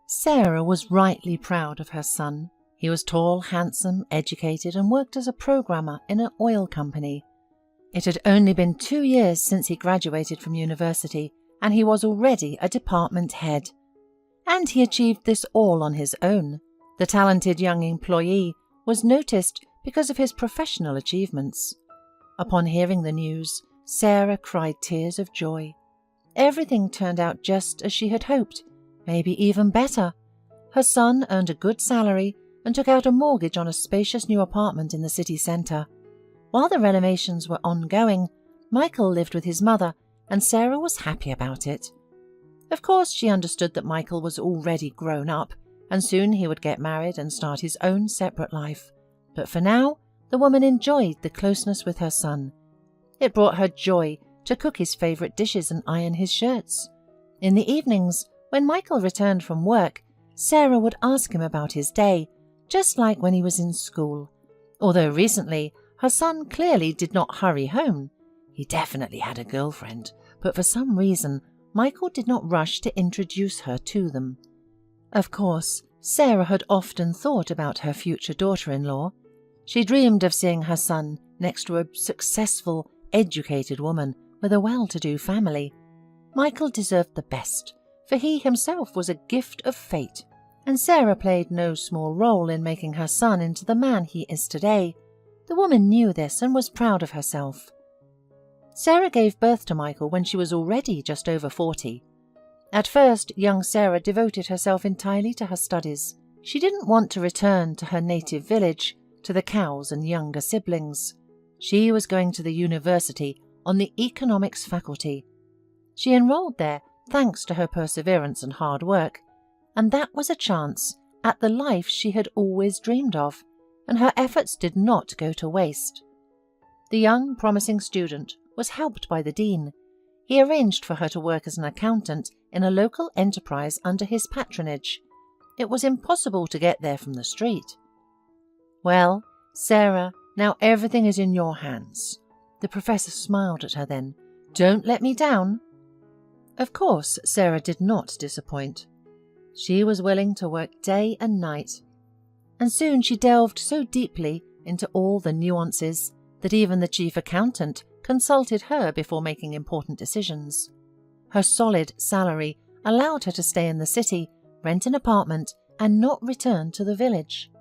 Sarah was rightly proud of her son. He was tall, handsome, educated, and worked as a programmer in an oil company. It had only been 2 years since he graduated from university, and he was already a department head. And he achieved this all on his own. The talented young employee was noticed because of his professional achievements. Upon hearing the news, Sarah cried tears of joy. Everything turned out just as she had hoped, maybe even better. Her son earned a good salary and took out a mortgage on a spacious new apartment in the city centre. While the renovations were ongoing, Michael lived with his mother, and Sarah was happy about it. Of course, she understood that Michael was already grown up, and soon he would get married and start his own separate life. But for now, the woman enjoyed the closeness with her son. It brought her joy to cook his favourite dishes and iron his shirts. In the evenings, when Michael returned from work, Sarah would ask him about his day, just like when he was in school. Although recently, her son clearly did not hurry home. He definitely had a girlfriend, but for some reason, Michael did not rush to introduce her to them. Of course, Sarah had often thought about her future daughter-in-law. She dreamed of seeing her son next to a successful, educated woman with a well-to-do family. Michael deserved the best, for he himself was a gift of fate, and Sarah played no small role in making her son into the man he is today. The woman knew this and was proud of herself. Sarah gave birth to Michael when she was already just over 40. At first, young Sarah devoted herself entirely to her studies. She didn't want to return to her native village, to the cows and younger siblings. She was going to the university on the economics faculty. She enrolled there thanks to her perseverance and hard work, and that was a chance at the life she had always dreamed of, and her efforts did not go to waste. The young, promising student was helped by the dean. He arranged for her to work as an accountant in a local enterprise under his patronage. It was impossible to get there from the street. "Well, Sarah, now everything is in your hands." The professor smiled at her then. "Don't let me down." Of course, Sarah did not disappoint. She was willing to work day and night, and soon she delved so deeply into all the nuances that even the chief accountant consulted her before making important decisions. Her solid salary allowed her to stay in the city, rent an apartment, and not return to the village.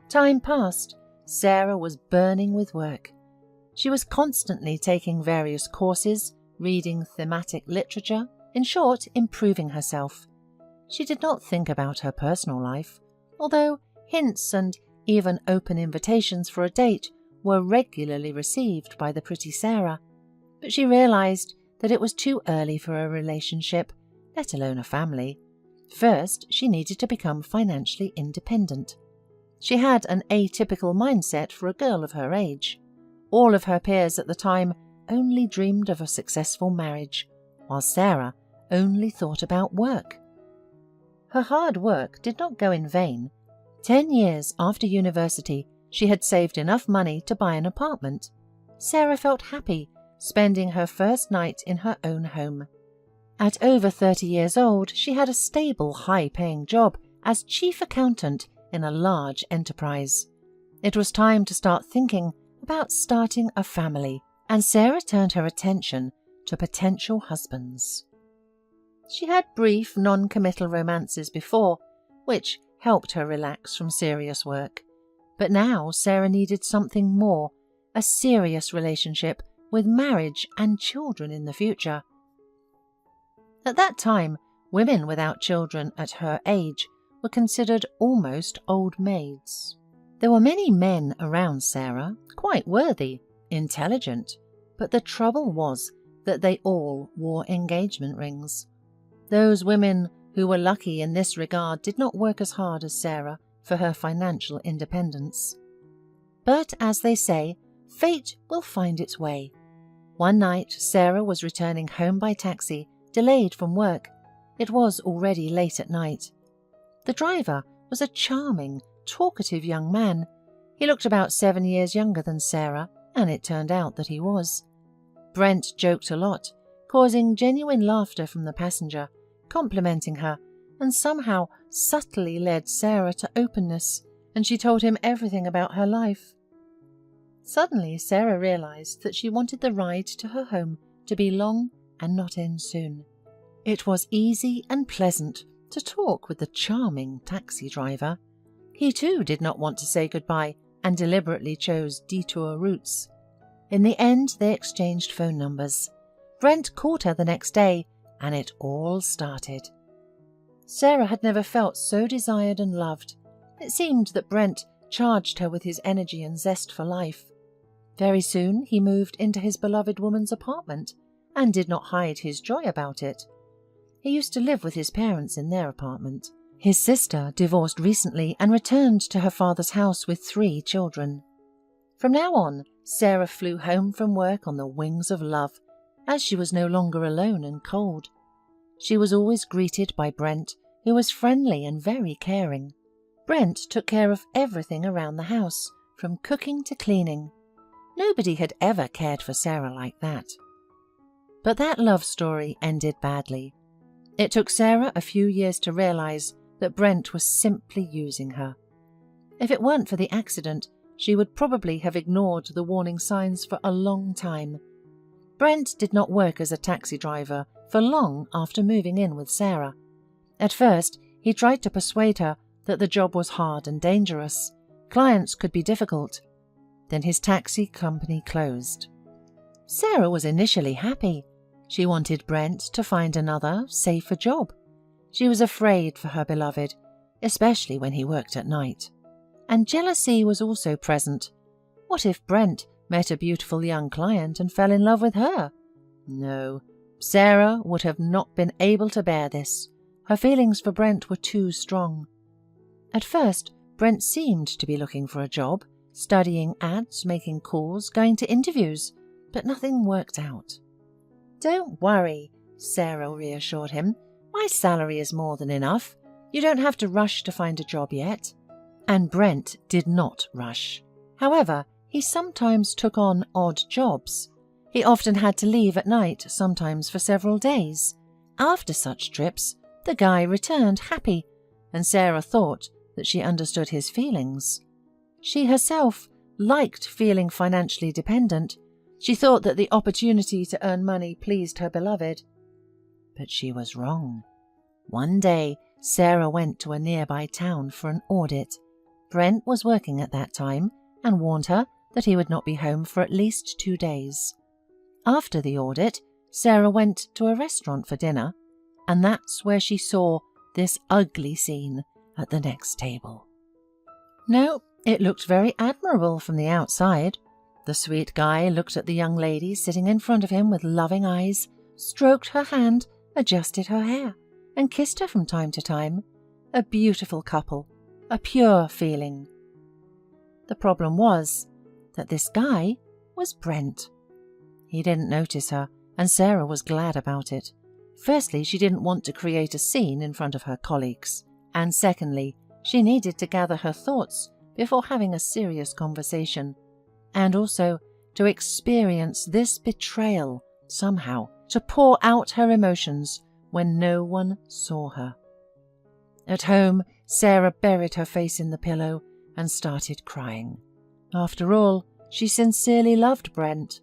Time passed. Sarah was burning with work. She was constantly taking various courses, reading thematic literature, in short, improving herself. She did not think about her personal life, although hints and even open invitations for a date were regularly received by the pretty Sarah. But she realized that it was too early for a relationship, let alone a family. First, she needed to become financially independent. She had an atypical mindset for a girl of her age. All of her peers at the time only dreamed of a successful marriage, while Sarah only thought about work. Her hard work did not go in vain. 10 years after university, she had saved enough money to buy an apartment. Sarah felt happy, spending her first night in her own home. At over 30 years old, she had a stable, high-paying job as chief accountant in a large enterprise. It was time to start thinking about starting a family, and Sarah turned her attention to potential husbands. She had brief, non-committal romances before, which helped her relax from serious work. But now Sarah needed something more, a serious relationship with marriage and children in the future. At that time, women without children at her age were considered almost old maids. There were many men around Sarah, quite worthy, intelligent, but the trouble was that they all wore engagement rings. Those women who were lucky in this regard did not work as hard as Sarah for her financial independence. But as they say, fate will find its way. One night, Sarah was returning home by taxi, delayed from work. It was already late at night. The driver was a charming, talkative young man. He looked about 7 years younger than Sarah, and it turned out that he was. Brent joked a lot, causing genuine laughter from the passenger, complimenting her, and somehow subtly led Sarah to openness, and she told him everything about her life. Suddenly, Sarah realized that she wanted the ride to her home to be long and not end soon. It was easy and pleasant to talk with the charming taxi driver. He too did not want to say goodbye and deliberately chose detour routes. In the end, they exchanged phone numbers. Brent called her the next day, and it all started. Sarah had never felt so desired and loved. It seemed that Brent charged her with his energy and zest for life. Very soon he moved into his beloved woman's apartment and did not hide his joy about it. He used to live with his parents in their apartment. His sister divorced recently and returned to her father's house with 3 children. From now on, Sarah flew home from work on the wings of love, as she was no longer alone and cold. She was always greeted by Brent, who was friendly and very caring. Brent took care of everything around the house, from cooking to cleaning. Nobody had ever cared for Sarah like that. But that love story ended badly. It took Sarah a few years to realize that Brent was simply using her. If it weren't for the accident, she would probably have ignored the warning signs for a long time. Brent did not work as a taxi driver for long after moving in with Sarah. At first, he tried to persuade her that the job was hard and dangerous. Clients could be difficult. Then his taxi company closed. Sarah was initially happy. She wanted Brent to find another, safer job. She was afraid for her beloved, especially when he worked at night. And jealousy was also present. What if Brent met a beautiful young client and fell in love with her? No, Sarah would have not been able to bear this. Her feelings for Brent were too strong. At first, Brent seemed to be looking for a job, studying ads, making calls, going to interviews, but nothing worked out. "Don't worry," Sarah reassured him. "My salary is more than enough. You don't have to rush to find a job yet." And Brent did not rush. However, he sometimes took on odd jobs. He often had to leave at night, sometimes for several days. After such trips, the guy returned happy, and Sarah thought that she understood his feelings. She herself liked feeling financially dependent. She thought that the opportunity to earn money pleased her beloved. But she was wrong. One day, Sarah went to a nearby town for an audit. Brent was working at that time and warned her that he would not be home for at least 2 days. After the audit, Sarah went to a restaurant for dinner, and that's where she saw this ugly scene at the next table. No, it looked very admirable from the outside. The sweet guy looked at the young lady sitting in front of him with loving eyes, stroked her hand, adjusted her hair, and kissed her from time to time. A beautiful couple, a pure feeling. The problem was that this guy was Brent. He didn't notice her, and Sarah was glad about it. Firstly, she didn't want to create a scene in front of her colleagues, and secondly, she needed to gather her thoughts before having a serious conversation, and also to experience this betrayal somehow, to pour out her emotions when no one saw her. At home, Sarah buried her face in the pillow and started crying. After all, she sincerely loved Brent,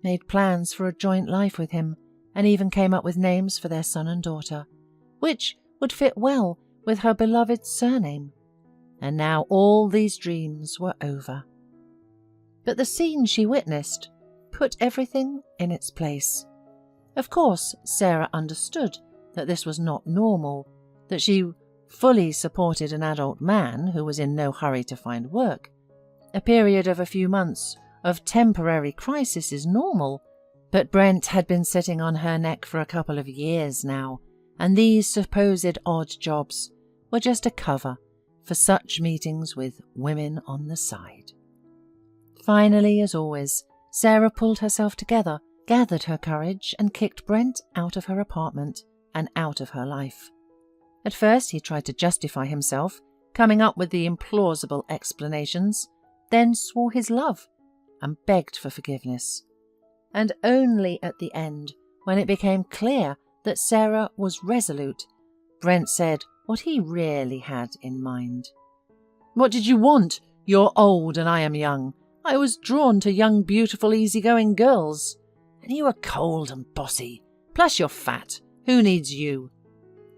made plans for a joint life with him, and even came up with names for their son and daughter, which would fit well with her beloved's surname. And now all these dreams were over. But the scene she witnessed put everything in its place. Of course, Sarah understood that this was not normal, that she fully supported an adult man who was in no hurry to find work. A period of a few months of temporary crisis is normal, but Brent had been sitting on her neck for a couple of years now, and these supposed odd jobs were just a cover for such meetings with women on the side. Finally, as always, Sarah pulled herself together, gathered her courage, and kicked Brent out of her apartment and out of her life. At first he tried to justify himself, coming up with the implausible explanations, then swore his love and begged for forgiveness. And only at the end, when it became clear that Sarah was resolute, Brent said what he really had in mind. "What did you want? You're old and I am young. I was drawn to young, beautiful, easygoing girls. And you are cold and bossy. Plus you're fat. Who needs you?"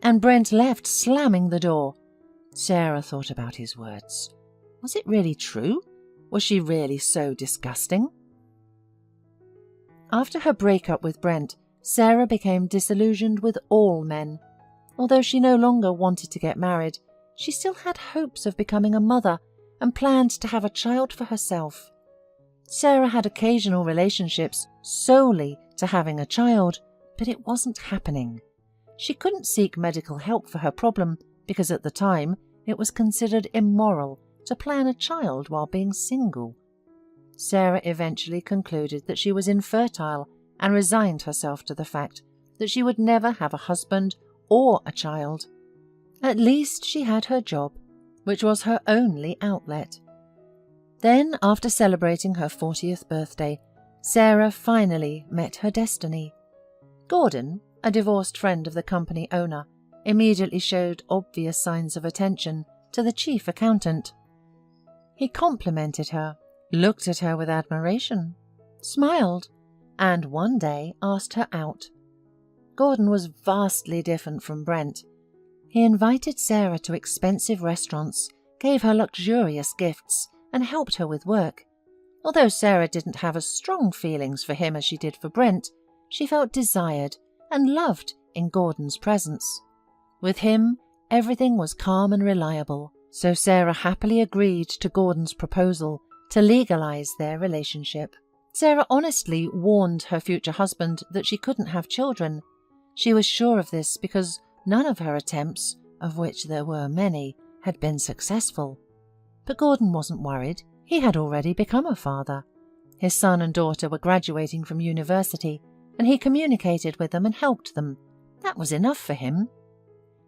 And Brent left, slamming the door. Sarah thought about his words. Was it really true? Was she really so disgusting? After her breakup with Brent, Sarah became disillusioned with all men. Although she no longer wanted to get married, she still had hopes of becoming a mother and planned to have a child for herself. Sarah had occasional relationships solely to having a child, but it wasn't happening. She couldn't seek medical help for her problem because at the time it was considered immoral to plan a child while being single. Sarah eventually concluded that she was infertile and resigned herself to the fact that she would never have a husband or a child. At least she had her job, which was her only outlet. Then, after celebrating her 40th birthday, Sarah finally met her destiny. Gordon, a divorced friend of the company owner, immediately showed obvious signs of attention to the chief accountant. He complimented her, looked at her with admiration, smiled, and one day asked her out. Gordon was vastly different from Brent. He invited Sarah to expensive restaurants, gave her luxurious gifts, and helped her with work. Although Sarah didn't have as strong feelings for him as she did for Brent, she felt desired and loved in Gordon's presence. With him, everything was calm and reliable, so Sarah happily agreed to Gordon's proposal to legalize their relationship. Sarah honestly warned her future husband that she couldn't have children. She was sure of this because none of her attempts, of which there were many, had been successful. But Gordon wasn't worried. He had already become a father. His son and daughter were graduating from university, and he communicated with them and helped them. That was enough for him.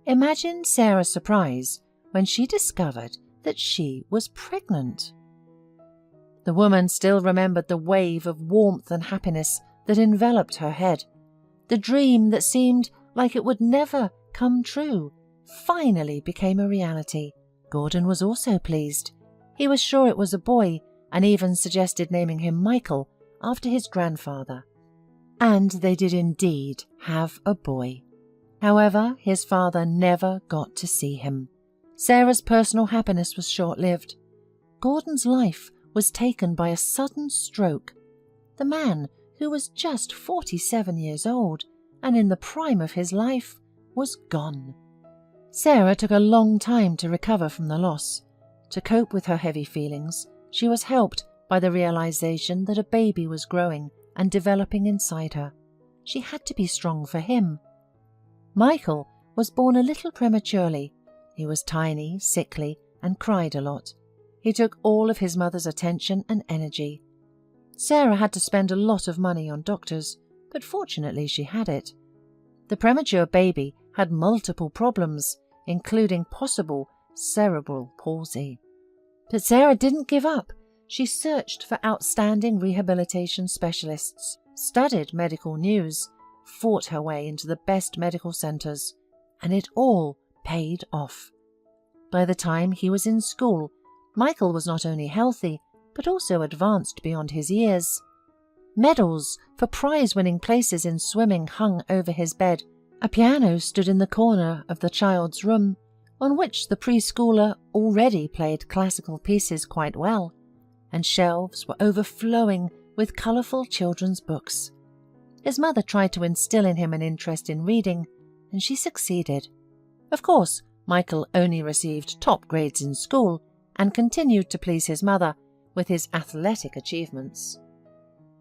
Imagine Sarah's surprise when she discovered that she was pregnant. The woman still remembered the wave of warmth and happiness that enveloped her head. The dream that seemed like it would never come true finally became a reality. Gordon was also pleased. He was sure it was a boy and even suggested naming him Michael after his grandfather. And they did indeed have a boy. However, his father never got to see him. Sarah's personal happiness was short-lived. Gordon's life was taken by a sudden stroke. The man, who was just 47 years old and in the prime of his life, was gone. Sarah took a long time to recover from the loss. To cope with her heavy feelings, she was helped by the realization that a baby was growing and developing inside her. She had to be strong for him. Michael was born a little prematurely. He was tiny, sickly, and cried a lot. He took all of his mother's attention and energy. Sarah had to spend a lot of money on doctors, but fortunately she had it. The premature baby had multiple problems, including possible cerebral palsy. But Sarah didn't give up. She searched for outstanding rehabilitation specialists, studied medical news, fought her way into the best medical centers, and it all paid off. By the time he was in school, Michael was not only healthy, but also advanced beyond his years. Medals for prize-winning places in swimming hung over his bed. A piano stood in the corner of the child's room, on which the preschooler already played classical pieces quite well, and shelves were overflowing with colourful children's books. His mother tried to instill in him an interest in reading, and she succeeded. Of course, Michael only received top grades in school and continued to please his mother with his athletic achievements.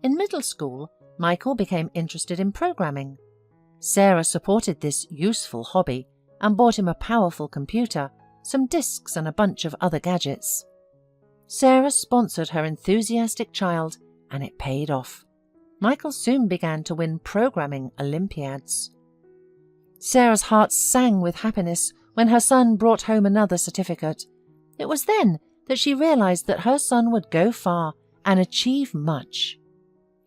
In middle school, Michael became interested in programming. Sarah supported this useful hobby and bought him a powerful computer, some discs and a bunch of other gadgets. Sarah sponsored her enthusiastic child, and it paid off. Michael soon began to win programming Olympiads. Sarah's heart sang with happiness when her son brought home another certificate. It was then that she realized that her son would go far and achieve much.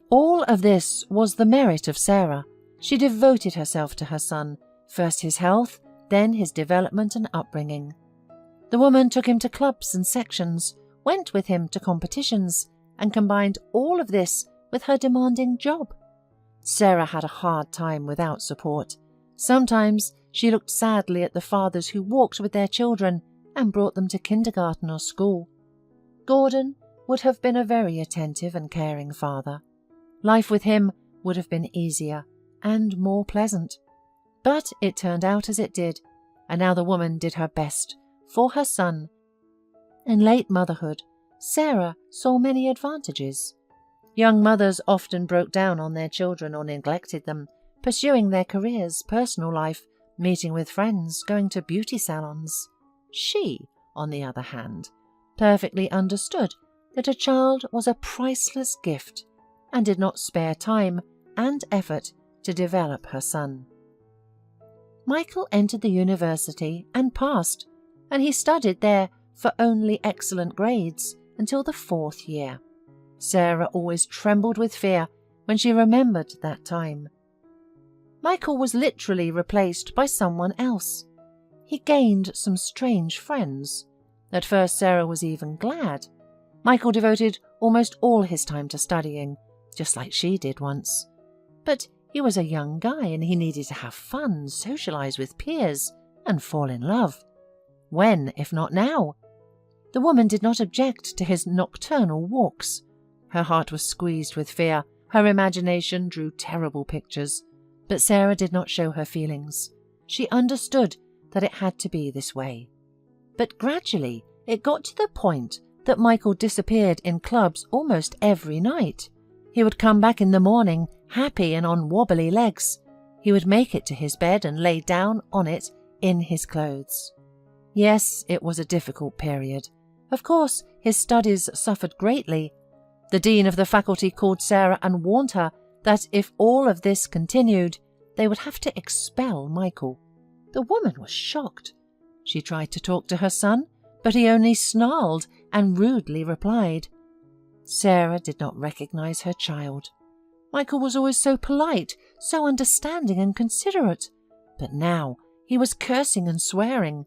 All of this was the merit of Sarah. She devoted herself to her son, first his health, then his development and upbringing. The woman took him to clubs and sections, went with him to competitions, and combined all of this with her demanding job. Sarah had a hard time without support. Sometimes she looked sadly at the fathers who walked with their children and brought them to kindergarten or school. Gordon would have been a very attentive and caring father. Life with him would have been easier and more pleasant. But it turned out as it did, and now the woman did her best for her son. In late motherhood, Sarah saw many advantages. Young mothers often broke down on their children or neglected them, pursuing their careers, personal life, meeting with friends, going to beauty salons. She, on the other hand, perfectly understood that a child was a priceless gift and did not spare time and effort to develop her son. Michael entered the university and passed, and he studied there for only excellent grades until the 4th year. Sarah always trembled with fear when she remembered that time. Michael was literally replaced by someone else. He gained some strange friends. At first Sarah was even glad. Michael devoted almost all his time to studying, just like she did once. But he was a young guy and he needed to have fun, socialize with peers, and fall in love. When, if not now? The woman did not object to his nocturnal walks. Her heart was squeezed with fear. Her imagination drew terrible pictures. But Sarah did not show her feelings. She understood that it had to be this way. But gradually it got to the point that Michael disappeared in clubs almost every night. He would come back in the morning, happy and on wobbly legs. He would make it to his bed and lay down on it in his clothes. Yes, it was a difficult period. Of course, his studies suffered greatly. The dean of the faculty called Sarah and warned her that if all of this continued, they would have to expel Michael. The woman was shocked. She tried to talk to her son, but he only snarled and rudely replied. Sarah did not recognize her child. Michael was always so polite, so understanding and considerate, but now he was cursing and swearing.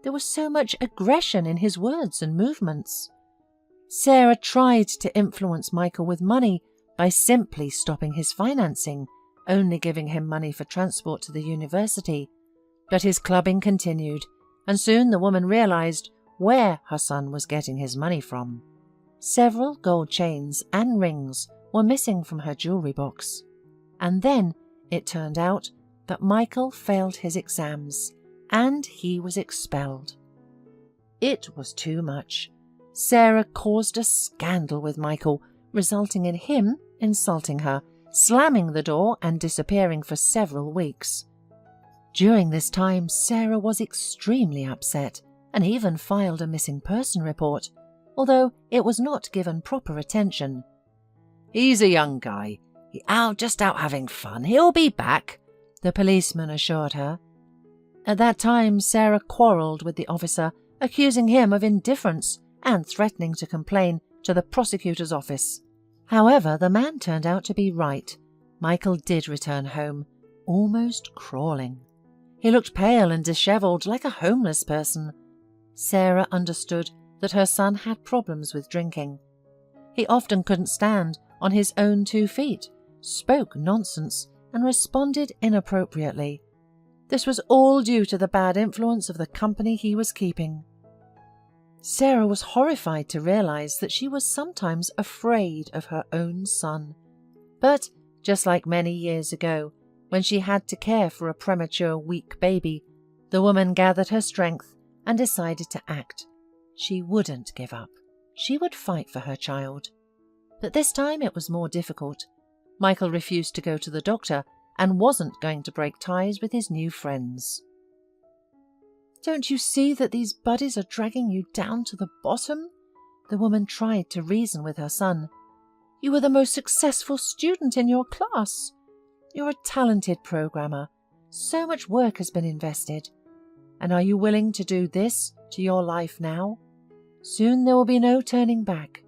There was so much aggression in his words and movements. Sarah tried to influence Michael with money by simply stopping his financing, only giving him money for transport to the university. But his clubbing continued, and soon the woman realized where her son was getting his money from. Several gold chains and rings were missing from her jewelry box. And then it turned out that Michael failed his exams, and he was expelled. It was too much. Sarah caused a scandal with Michael, resulting in him insulting her, slamming the door and disappearing for several weeks. During this time, Sarah was extremely upset and even filed a missing person report, although it was not given proper attention. "He's a young guy. Just out having fun. He'll be back," the policeman assured her. At that time, Sarah quarrelled with the officer, accusing him of indifference and threatening to complain to the prosecutor's office. However, the man turned out to be right. Michael did return home, almost crawling. He looked pale and dishevelled like a homeless person. Sarah understood that her son had problems with drinking. He often couldn't stand on his own 2 feet, spoke nonsense, and responded inappropriately. This was all due to the bad influence of the company he was keeping. Sarah was horrified to realize that she was sometimes afraid of her own son. But, just like many years ago, when she had to care for a premature, weak baby, the woman gathered her strength and decided to act. She wouldn't give up. She would fight for her child. But this time it was more difficult. Michael refused to go to the doctor and wasn't going to break ties with his new friends. "Don't you see that these buddies are dragging you down to the bottom?" The woman tried to reason with her son. "You were the most successful student in your class. You're a talented programmer. So much work has been invested. And are you willing to do this to your life now? Soon there will be no turning back."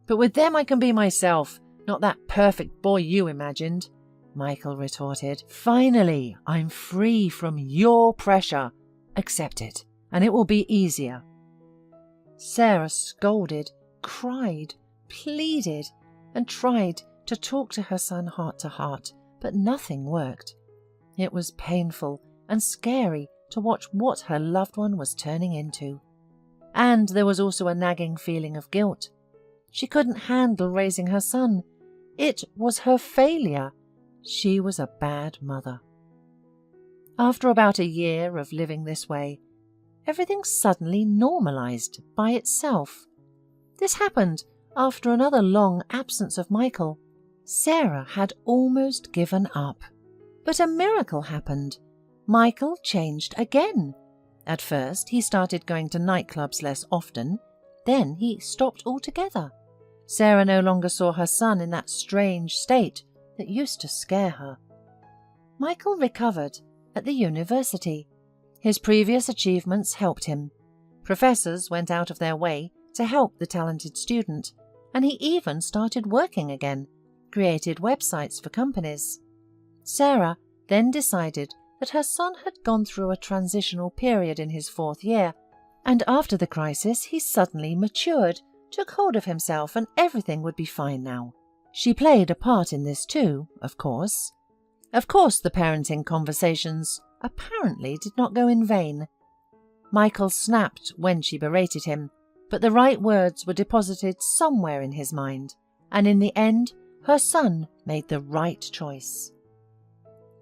"But with them I can be myself, not that perfect boy you imagined." Michael retorted. "Finally, I'm free from your pressure. Accept it, and it will be easier." Sarah scolded, cried, pleaded, and tried to talk to her son heart to heart, but nothing worked. It was painful and scary to watch what her loved one was turning into. And there was also a nagging feeling of guilt. She couldn't handle raising her son. It was her failure. She was a bad mother. After about a year of living this way, everything suddenly normalized by itself. This happened after another long absence of Michael. Sarah had almost given up. But a miracle happened. Michael changed again. At first, he started going to nightclubs less often. Then he stopped altogether. Sarah no longer saw her son in that strange state that used to scare her. Michael recovered at the university. His previous achievements helped him. Professors went out of their way to help the talented student, and he even started working again, created websites for companies. Sarah then decided that her son had gone through a transitional period in his 4th year, and after the crisis he suddenly matured, took hold of himself, and everything would be fine now. She played a part in this too, of course. Of course, the parenting conversations apparently did not go in vain. Michael snapped when she berated him, but the right words were deposited somewhere in his mind, and in the end, her son made the right choice.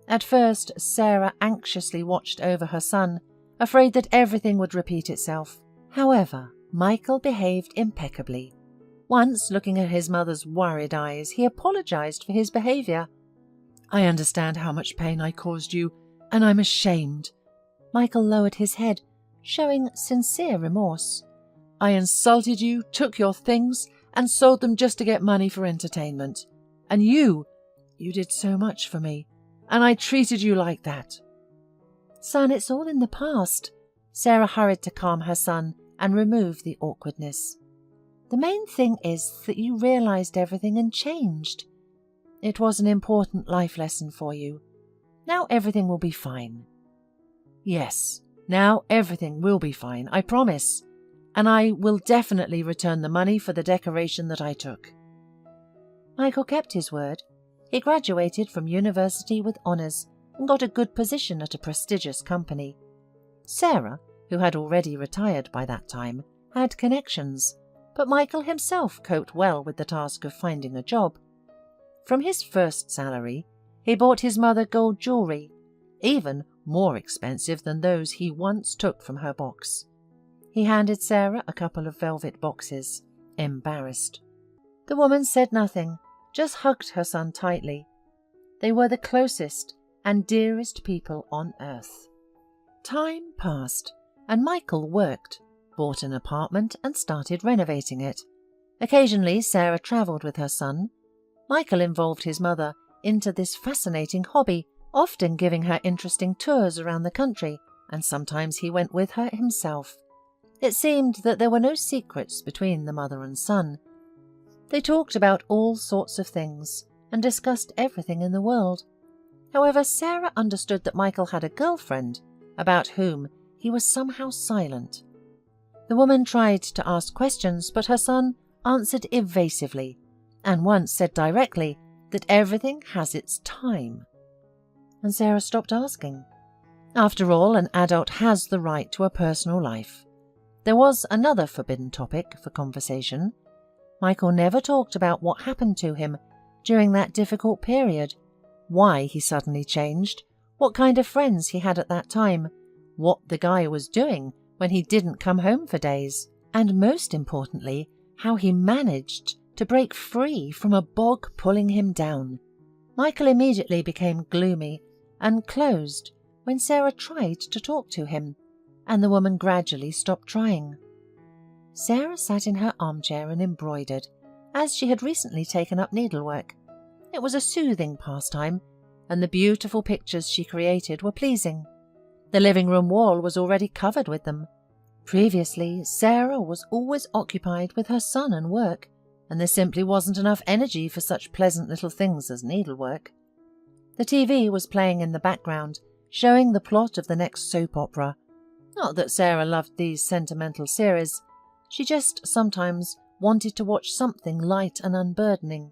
At first, Sarah anxiously watched over her son, afraid that everything would repeat itself. However, Michael behaved impeccably. Once, looking at his mother's worried eyes, he apologized for his behavior. "I understand how much pain I caused you, and I'm ashamed." Michael lowered his head, showing sincere remorse. "I insulted you, took your things, and sold them just to get money for entertainment. And you did so much for me, and I treated you like that." "Son, it's all in the past." Sarah hurried to calm her son and remove the awkwardness. "The main thing is that you realized everything and changed. It was an important life lesson for you. Now everything will be fine." "Yes, now everything will be fine, I promise. And I will definitely return the money for the decoration that I took." Michael kept his word. He graduated from university with honours and got a good position at a prestigious company. Sarah, who had already retired by that time, had connections, but Michael himself coped well with the task of finding a job. From his first salary, he bought his mother gold jewellery, even more expensive than those he once took from her box. He handed Sarah a couple of velvet boxes, embarrassed. The woman said nothing, just hugged her son tightly. They were the closest and dearest people on earth. Time passed, and Michael worked, bought an apartment and started renovating it. Occasionally, Sarah travelled with her son. Michael involved his mother into this fascinating hobby, often giving her interesting tours around the country, and sometimes he went with her himself. It seemed that there were no secrets between the mother and son. They talked about all sorts of things and discussed everything in the world. However, Sarah understood that Michael had a girlfriend, about whom he was somehow silent. The woman tried to ask questions, but her son answered evasively, and once said directly that everything has its time. And Sarah stopped asking. After all, an adult has the right to a personal life. There was another forbidden topic for conversation. Michael never talked about what happened to him during that difficult period, why he suddenly changed, what kind of friends he had at that time, what the guy was doing when he didn't come home for days, and most importantly, how he managed to break free from a bog pulling him down. Michael immediately became gloomy and closed when Sarah tried to talk to him, and the woman gradually stopped trying. Sarah sat in her armchair and embroidered, as she had recently taken up needlework. It was a soothing pastime, and the beautiful pictures she created were pleasing. The living room wall was already covered with them. Previously, Sarah was always occupied with her son and work, and there simply wasn't enough energy for such pleasant little things as needlework. The TV was playing in the background, showing the plot of the next soap opera. Not that Sarah loved these sentimental series, she just sometimes wanted to watch something light and unburdening.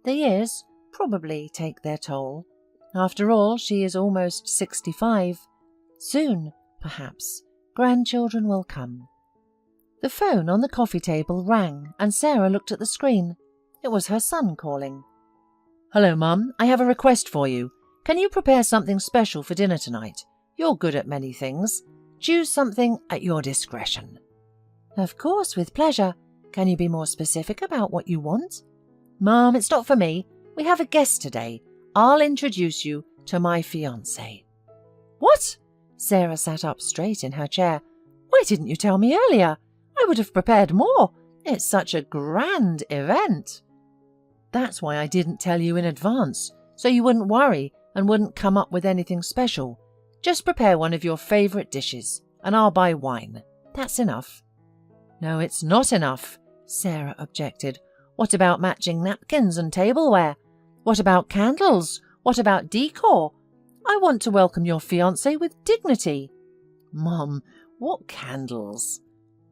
The years probably take their toll. After all, she is almost 65. Soon, perhaps, grandchildren will come. The phone on the coffee table rang and Sarah looked at the screen. It was her son calling. "Hello, Mum. I have a request for you. Can you prepare something special for dinner tonight? You're good at many things. Choose something at your discretion." "Of course, with pleasure. Can you be more specific about what you want?" "Mum, it's not for me. We have a guest today. I'll introduce you to my fiancé." "What?" Sarah sat up straight in her chair. "Why didn't you tell me earlier? I would have prepared more. It's such a grand event." "That's why I didn't tell you in advance, so you wouldn't worry and wouldn't come up with anything special. Just prepare one of your favourite dishes, and I'll buy wine. That's enough." "No, it's not enough," Sarah objected. "What about matching napkins and tableware? What about candles? What about decor? I want to welcome your fiancé with dignity." "Mum, what candles?"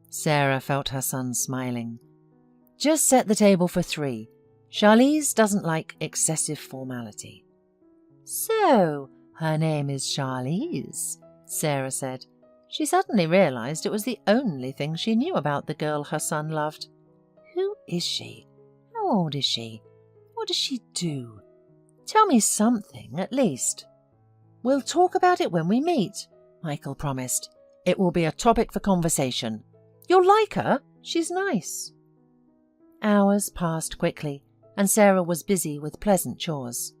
Sarah felt her son smiling. "Just set the table for 3. Charlize doesn't like excessive formality." "So, her name is Charlize," Sarah said. She suddenly realized it was the only thing she knew about the girl her son loved. Who is she? How old is she? What does she do? Tell me something, at least. "We'll talk about it when we meet," Michael promised. "It will be a topic for conversation. You'll like her. She's nice." Hours passed quickly, and Sarah was busy with pleasant chores.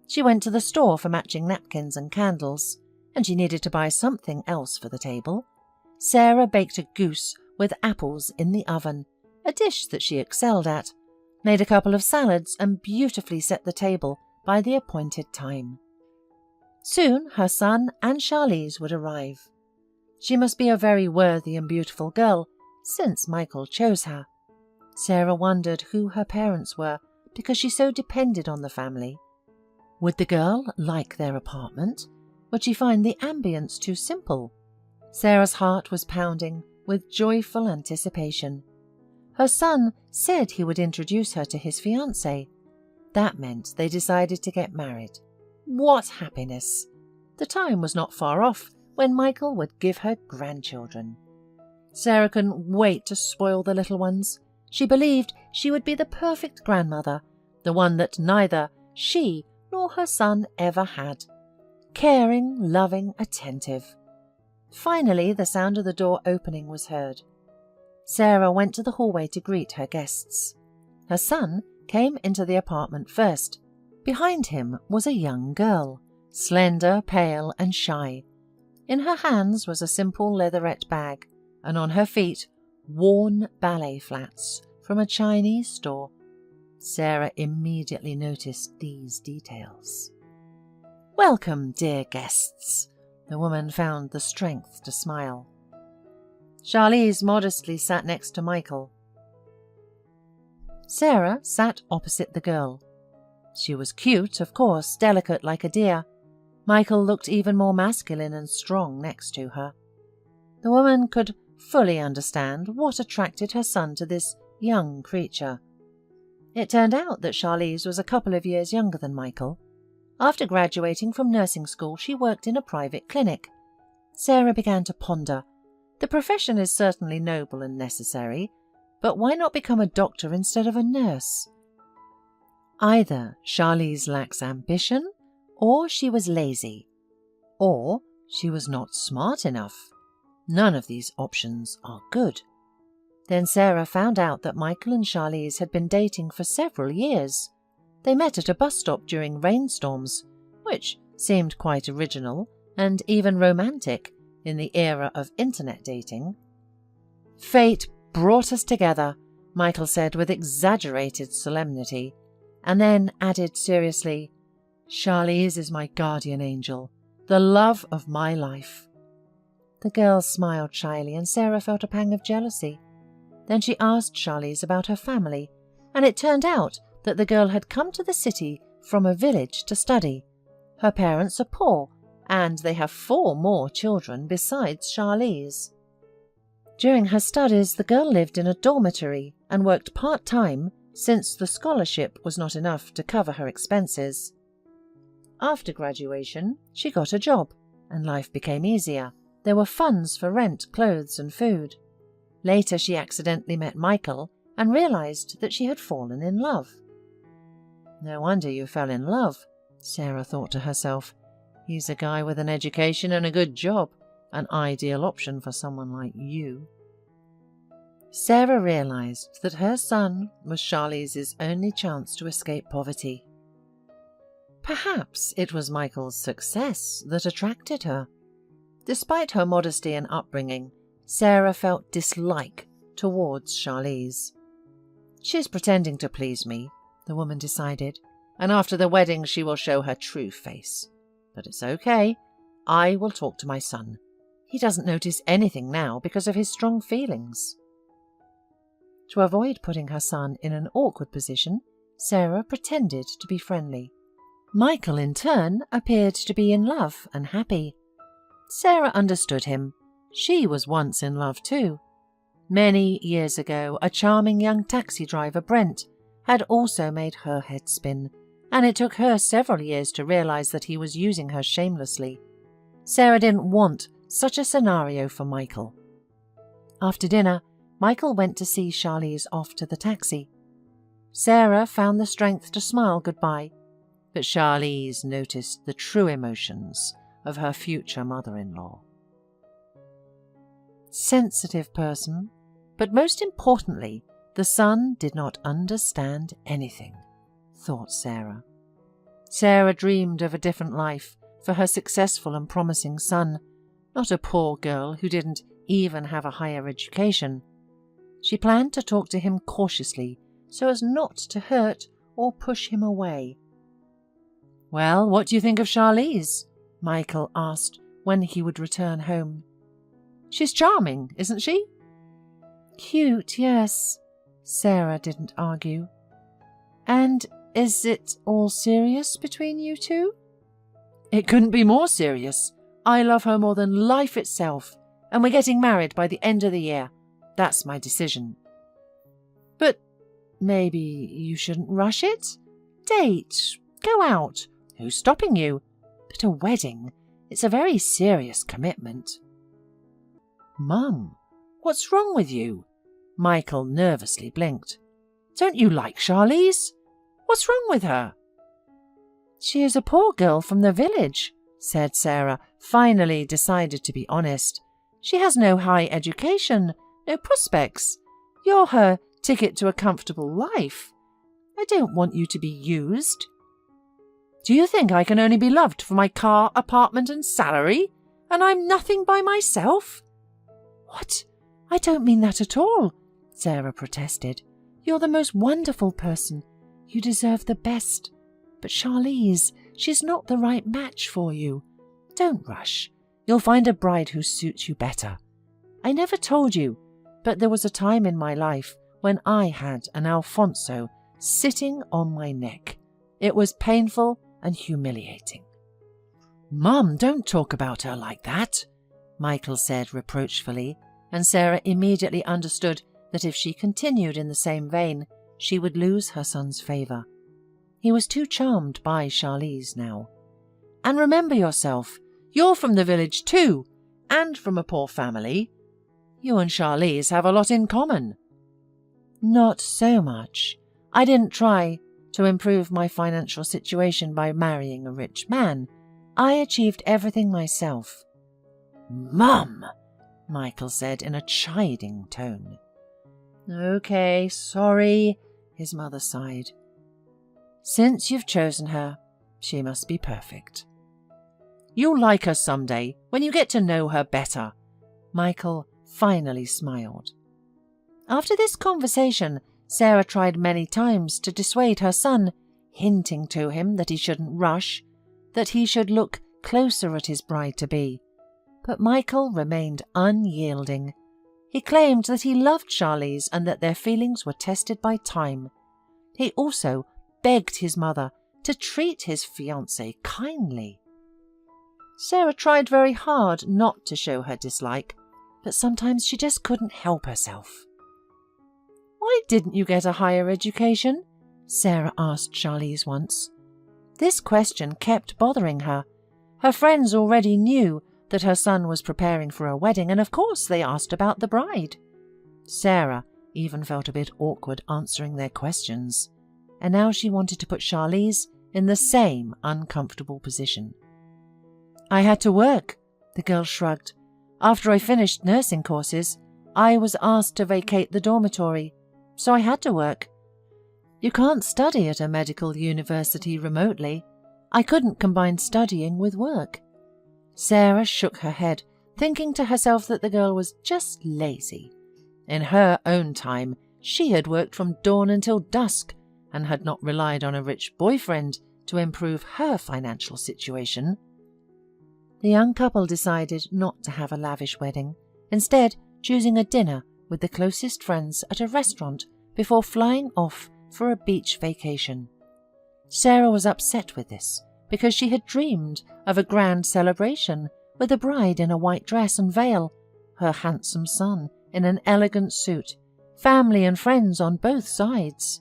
She went to the store for matching napkins and candles, and she needed to buy something else for the table. Sarah baked a goose with apples in the oven, a dish that she excelled at, made a couple of salads, and beautifully set the table by the appointed time. Soon her son and Charlize would arrive. She must be a very worthy and beautiful girl, since Michael chose her. Sarah wondered who her parents were, because she so depended on the family. Would the girl like their apartment? Would she find the ambience too simple? Sarah's heart was pounding with joyful anticipation. Her son said he would introduce her to his fiancé. That meant they decided to get married. What happiness! The time was not far off when Michael would give her grandchildren. Sarah couldn't wait to spoil the little ones. She believed she would be the perfect grandmother, the one that neither she nor her son ever had. Caring, loving, attentive. Finally, the sound of the door opening was heard. Sarah went to the hallway to greet her guests. Her son came into the apartment first. Behind him was a young girl, slender, pale, and shy. In her hands was a simple leatherette bag, and on her feet worn ballet flats from a Chinese store. Sarah immediately noticed these details. "Welcome, dear guests." The woman found the strength to smile. Charlize modestly sat next to Michael. Sarah sat opposite the girl. She was cute, of course, delicate like a deer. Michael looked even more masculine and strong next to her. The woman could fully understand what attracted her son to this young creature. It turned out that Charlize was a couple of years younger than Michael. After graduating from nursing school, she worked in a private clinic. Sarah began to ponder. The profession is certainly noble and necessary, but why not become a doctor instead of a nurse? Either Charlize lacks ambition, or she was lazy, or she was not smart enough. None of these options are good. Then Sarah found out that Michael and Charlize had been dating for several years. They met at a bus stop during rainstorms, which seemed quite original and even romantic in the era of internet dating. "Fate brought us together," Michael said with exaggerated solemnity, and then added seriously, "Charlize is my guardian angel, the love of my life." The girl smiled shyly, and Sarah felt a pang of jealousy. Then she asked Charlize about her family, and it turned out that the girl had come to the city from a village to study. Her parents are poor, and they have 4 more children besides Charlize. During her studies, the girl lived in a dormitory and worked part-time since the scholarship was not enough to cover her expenses. After graduation, she got a job, and life became easier. There were funds for rent, clothes, and food. Later, she accidentally met Michael and realized that she had fallen in love. "No wonder you fell in love," Sarah thought to herself. "He's a guy with an education and a good job, an ideal option for someone like you." Sarah realized that her son was Charlize's only chance to escape poverty. Perhaps it was Michael's success that attracted her. Despite her modesty and upbringing, Sarah felt dislike towards Charlize. "She's pretending to please me," the woman decided, "and after the wedding she will show her true face. But it's okay. I will talk to my son. He doesn't notice anything now because of his strong feelings." To avoid putting her son in an awkward position, Sarah pretended to be friendly. Michael, in turn, appeared to be in love and happy. Sarah understood him. She was once in love too. Many years ago, a charming young taxi driver, Brent, had also made her head spin, and it took her several years to realize that he was using her shamelessly. Sarah didn't want such a scenario for Michael. After dinner, Michael went to see Charlize off to the taxi. Sarah found the strength to smile goodbye, but Charlize noticed the true emotions of her future mother-in-law. Sensitive person, but most importantly, the son did not understand anything, thought Sarah. Sarah dreamed of a different life for her successful and promising son, not a poor girl who didn't even have a higher education. She planned to talk to him cautiously so as not to hurt or push him away. "Well, what do you think of Charlize?" Michael asked when he would return home. "She's charming, isn't she?" "Cute, yes." Sarah didn't argue. "And is it all serious between you two?" "It couldn't be more serious. I love her more than life itself, and we're getting married by the end of the year. That's my decision." "But maybe you shouldn't rush it? Date, go out. Who's stopping you? But a wedding, it's a very serious commitment." "Mum, what's wrong with you?" Michael nervously blinked. "Don't you like Charlize? What's wrong with her?" "She is a poor girl from the village," said Sarah, finally decided to be honest. "She has no high education, no prospects. You're her ticket to a comfortable life. I don't want you to be used." "Do you think I can only be loved for my car, apartment and salary, and I'm nothing by myself?" "What? I don't mean that at all," Sarah protested. "You're the most wonderful person. You deserve the best. But Charlize, she's not the right match for you. Don't rush. You'll find a bride who suits you better. I never told you, but there was a time in my life when I had an Alfonso sitting on my neck. It was painful and humiliating." "Mum, don't talk about her like that," Michael said reproachfully, and Sarah immediately understood that if she continued in the same vein, she would lose her son's favour. He was too charmed by Charlize now. "And remember yourself, you're from the village too, and from a poor family. You and Charlize have a lot in common." "Not so much. I didn't try to improve my financial situation by marrying a rich man. I achieved everything myself." "Mum!" Michael said in a chiding tone. "Okay, sorry," his mother sighed. "Since you've chosen her, she must be perfect." "You'll like her someday, when you get to know her better." Michael finally smiled. After this conversation, Sarah tried many times to dissuade her son, hinting to him that he shouldn't rush, that he should look closer at his bride-to-be. But Michael remained unyielding. He claimed that he loved Charlize and that their feelings were tested by time. He also begged his mother to treat his fiancée kindly. Sarah tried very hard not to show her dislike, but sometimes she just couldn't help herself. "Why didn't you get a higher education?" Sarah asked Charlize once. This question kept bothering her. Her friends already knew that her son was preparing for a wedding, and of course they asked about the bride. Sarah even felt a bit awkward answering their questions, and now she wanted to put Charlize in the same uncomfortable position. "I had to work," the girl shrugged. "After I finished nursing courses, I was asked to vacate the dormitory, so I had to work. You can't study at a medical university remotely. I couldn't combine studying with work." Sarah shook her head, thinking to herself that the girl was just lazy. In her own time, she had worked from dawn until dusk and had not relied on a rich boyfriend to improve her financial situation. The young couple decided not to have a lavish wedding, instead choosing a dinner with the closest friends at a restaurant before flying off for a beach vacation. Sarah was upset with this because she had dreamed of a grand celebration with the bride in a white dress and veil, her handsome son in an elegant suit, family and friends on both sides.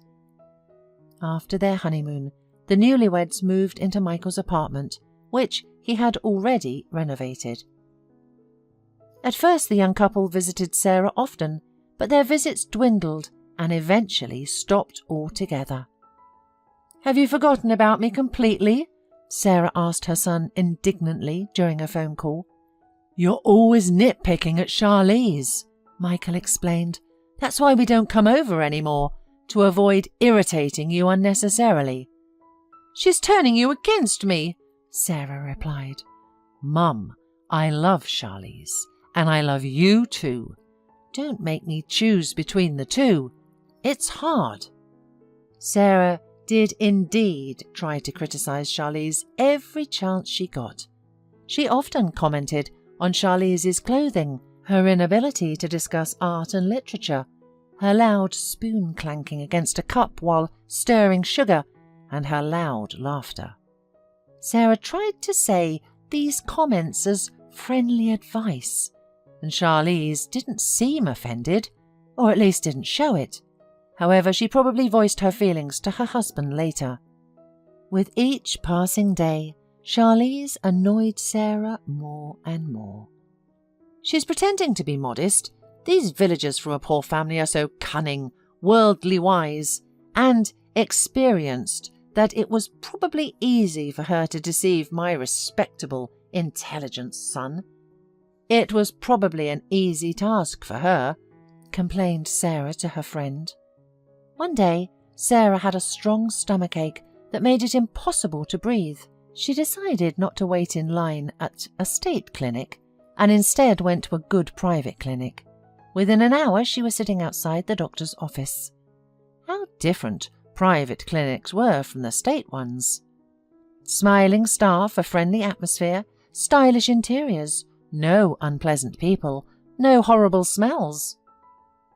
After their honeymoon, the newlyweds moved into Michael's apartment, which he had already renovated. At first the young couple visited Sarah often, but their visits dwindled and eventually stopped altogether. "Have you forgotten about me completely?" Sarah asked her son indignantly during a phone call. "You're always nitpicking at Charlize," Michael explained. "That's why we don't come over anymore, to avoid irritating you unnecessarily." "She's turning you against me," Sarah replied. "Mum, I love Charlize, and I love you too. Don't make me choose between the two. It's hard." Sarah did indeed try to criticize Charlize every chance she got. She often commented on Charlize's clothing, her inability to discuss art and literature, her loud spoon clanking against a cup while stirring sugar, and her loud laughter. Sarah tried to say these comments as friendly advice, and Charlize didn't seem offended, or at least didn't show it. However, she probably voiced her feelings to her husband later. With each passing day, Charlize annoyed Sarah more and more. "She's pretending to be modest. These villagers from a poor family are so cunning, worldly wise, and experienced that it was probably easy for her to deceive my respectable, intelligent son. It was probably an easy task for her," complained Sarah to her friend. One day, Sarah had a strong stomachache that made it impossible to breathe. She decided not to wait in line at a state clinic and instead went to a good private clinic. Within an hour, she was sitting outside the doctor's office. How different private clinics were from the state ones. Smiling staff, a friendly atmosphere, stylish interiors, no unpleasant people, no horrible smells.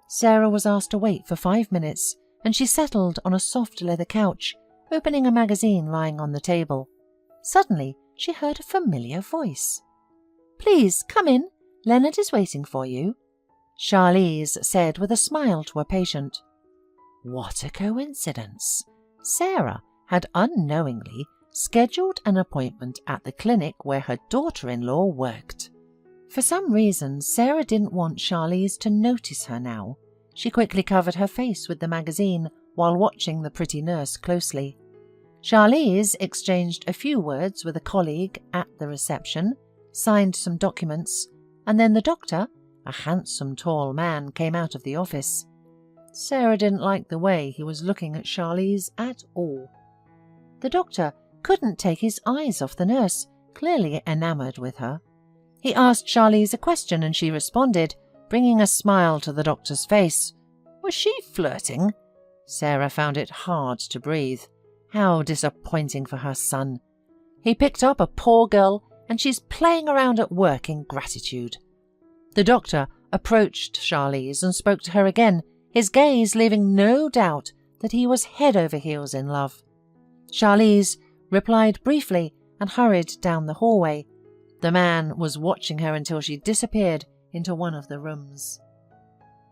Sarah was asked to wait for 5 minutes, and she settled on a soft leather couch, opening a magazine lying on the table. Suddenly, she heard a familiar voice. "Please, come in. Leonard is waiting for you," Charlize said with a smile to a patient. What a coincidence! Sarah had unknowingly scheduled an appointment at the clinic where her daughter-in-law worked. For some reason, Sarah didn't want Charlize to notice her now. She quickly covered her face with the magazine while watching the pretty nurse closely. Charlize exchanged a few words with a colleague at the reception, signed some documents, and then the doctor, a handsome tall man, came out of the office. Sarah didn't like the way he was looking at Charlize at all. The doctor couldn't take his eyes off the nurse, clearly enamoured with her. He asked Charlize a question and she responded, bringing a smile to the doctor's face. Was she flirting? Sarah found it hard to breathe. How disappointing for her son. He picked up a poor girl and she's playing around at work in gratitude. The doctor approached Charlize and spoke to her again, his gaze leaving no doubt that he was head over heels in love. Charlize replied briefly and hurried down the hallway. The man was watching her until she disappeared into one of the rooms.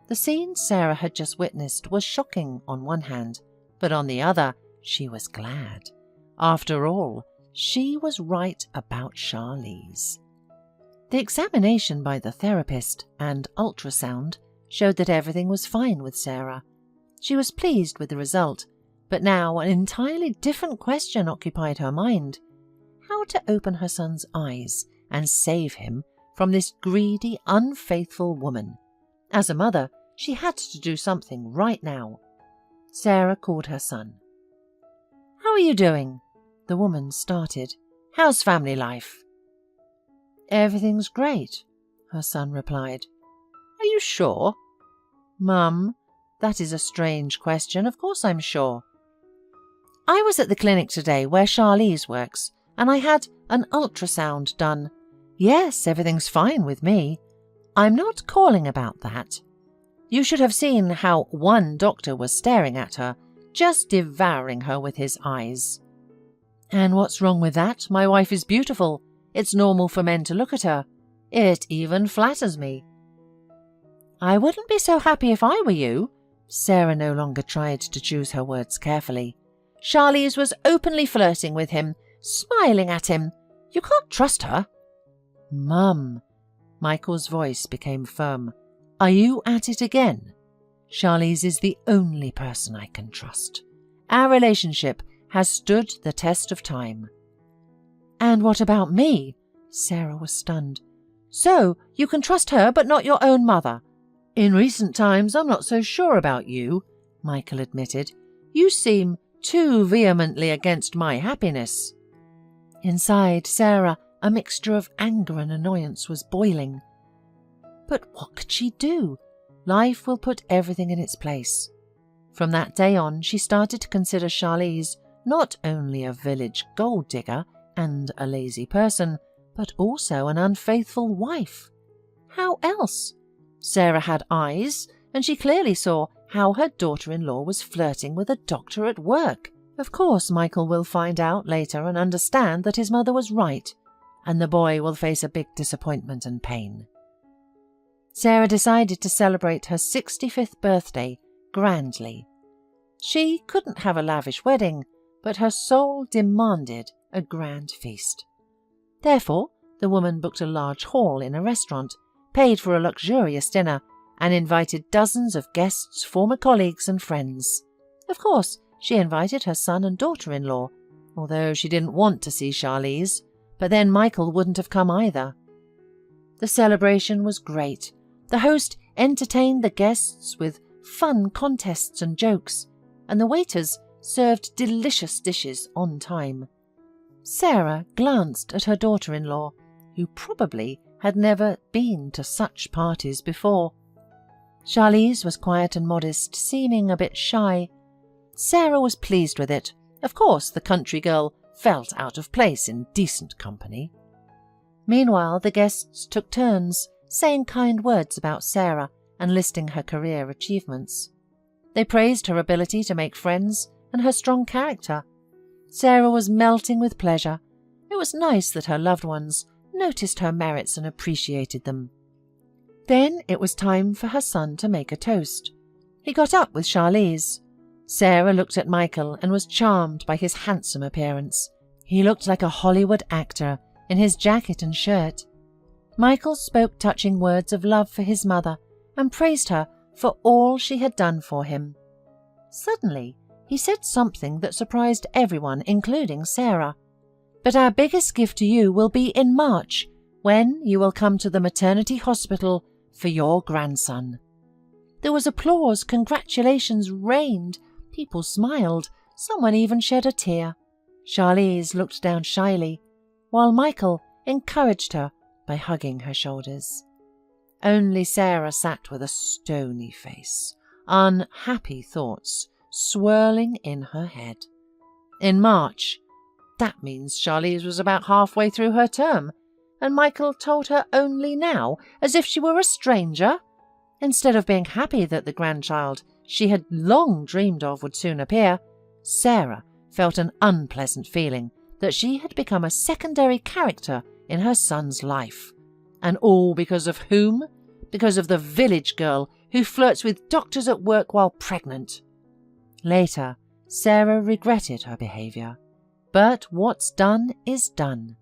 The scene Sarah had just witnessed was shocking on one hand, but on the other, she was glad. After all, she was right about Charlize. The examination by the therapist and ultrasound showed that everything was fine with Sarah. She was pleased with the result, but now an entirely different question occupied her mind: how to open her son's eyes and save him from this greedy, unfaithful woman. As a mother, she had to do something right now. Sarah called her son. "How are you doing?" The woman started. "How's family life?" "Everything's great," her son replied. "Are you sure?" "Mum, that is a strange question. Of course I'm sure." "I was at the clinic today where Charlize works, and I had an ultrasound done. Yes, everything's fine with me. I'm not calling about that. You should have seen how one doctor was staring at her, just devouring her with his eyes." "And what's wrong with that? My wife is beautiful. It's normal for men to look at her. It even flatters me." "I wouldn't be so happy if I were you." Sarah no longer tried to choose her words carefully. "Charlize was openly flirting with him, smiling at him. You can't trust her." "Mum," Michael's voice became firm, "are you at it again? Charlize is the only person I can trust. Our relationship has stood the test of time." "And what about me?" Sarah was stunned. "So you can trust her but not your own mother?" "In recent times I'm not so sure about you," Michael admitted. "You seem too vehemently against my happiness." Inside Sarah, a mixture of anger and annoyance was boiling. But what could she do? Life will put everything in its place. From that day on, she started to consider Charlize not only a village gold digger and a lazy person, but also an unfaithful wife. How else? Sarah had eyes, and she clearly saw how her daughter-in-law was flirting with a doctor at work. Of course, Michael will find out later and understand that his mother was right, and the boy will face a big disappointment and pain. Sarah decided to celebrate her 65th birthday grandly. She couldn't have a lavish wedding, but her soul demanded a grand feast. Therefore, the woman booked a large hall in a restaurant, paid for a luxurious dinner, and invited dozens of guests, former colleagues and friends. Of course, she invited her son and daughter-in-law, although she didn't want to see Charlize, but then Michael wouldn't have come either. The celebration was great. The host entertained the guests with fun contests and jokes, and the waiters served delicious dishes on time. Sarah glanced at her daughter-in-law, who probably had never been to such parties before. Charlize was quiet and modest, seeming a bit shy. Sarah was pleased with it. Of course, the country girl felt out of place in decent company. Meanwhile, the guests took turns, saying kind words about Sarah and listing her career achievements. They praised her ability to make friends and her strong character. Sarah was melting with pleasure. It was nice that her loved ones noticed her merits and appreciated them. Then it was time for her son to make a toast. He got up with Charlize. Sarah looked at Michael and was charmed by his handsome appearance. He looked like a Hollywood actor in his jacket and shirt. Michael spoke touching words of love for his mother and praised her for all she had done for him. Suddenly, he said something that surprised everyone, including Sarah. "But our biggest gift to you will be in March, when you will come to the maternity hospital for your grandson." There was applause, congratulations reigned, people smiled, someone even shed a tear. Charlize looked down shyly, while Michael encouraged her by hugging her shoulders. Only Sarah sat with a stony face, unhappy thoughts swirling in her head. In March, that means Charlize was about halfway through her term, and Michael told her only now, as if she were a stranger. Instead of being happy that the grandchild she had long dreamed of would soon appear, Sarah felt an unpleasant feeling that she had become a secondary character in her son's life. And all because of whom? Because of the village girl who flirts with doctors at work while pregnant. Later, Sarah regretted her behaviour. But what's done is done.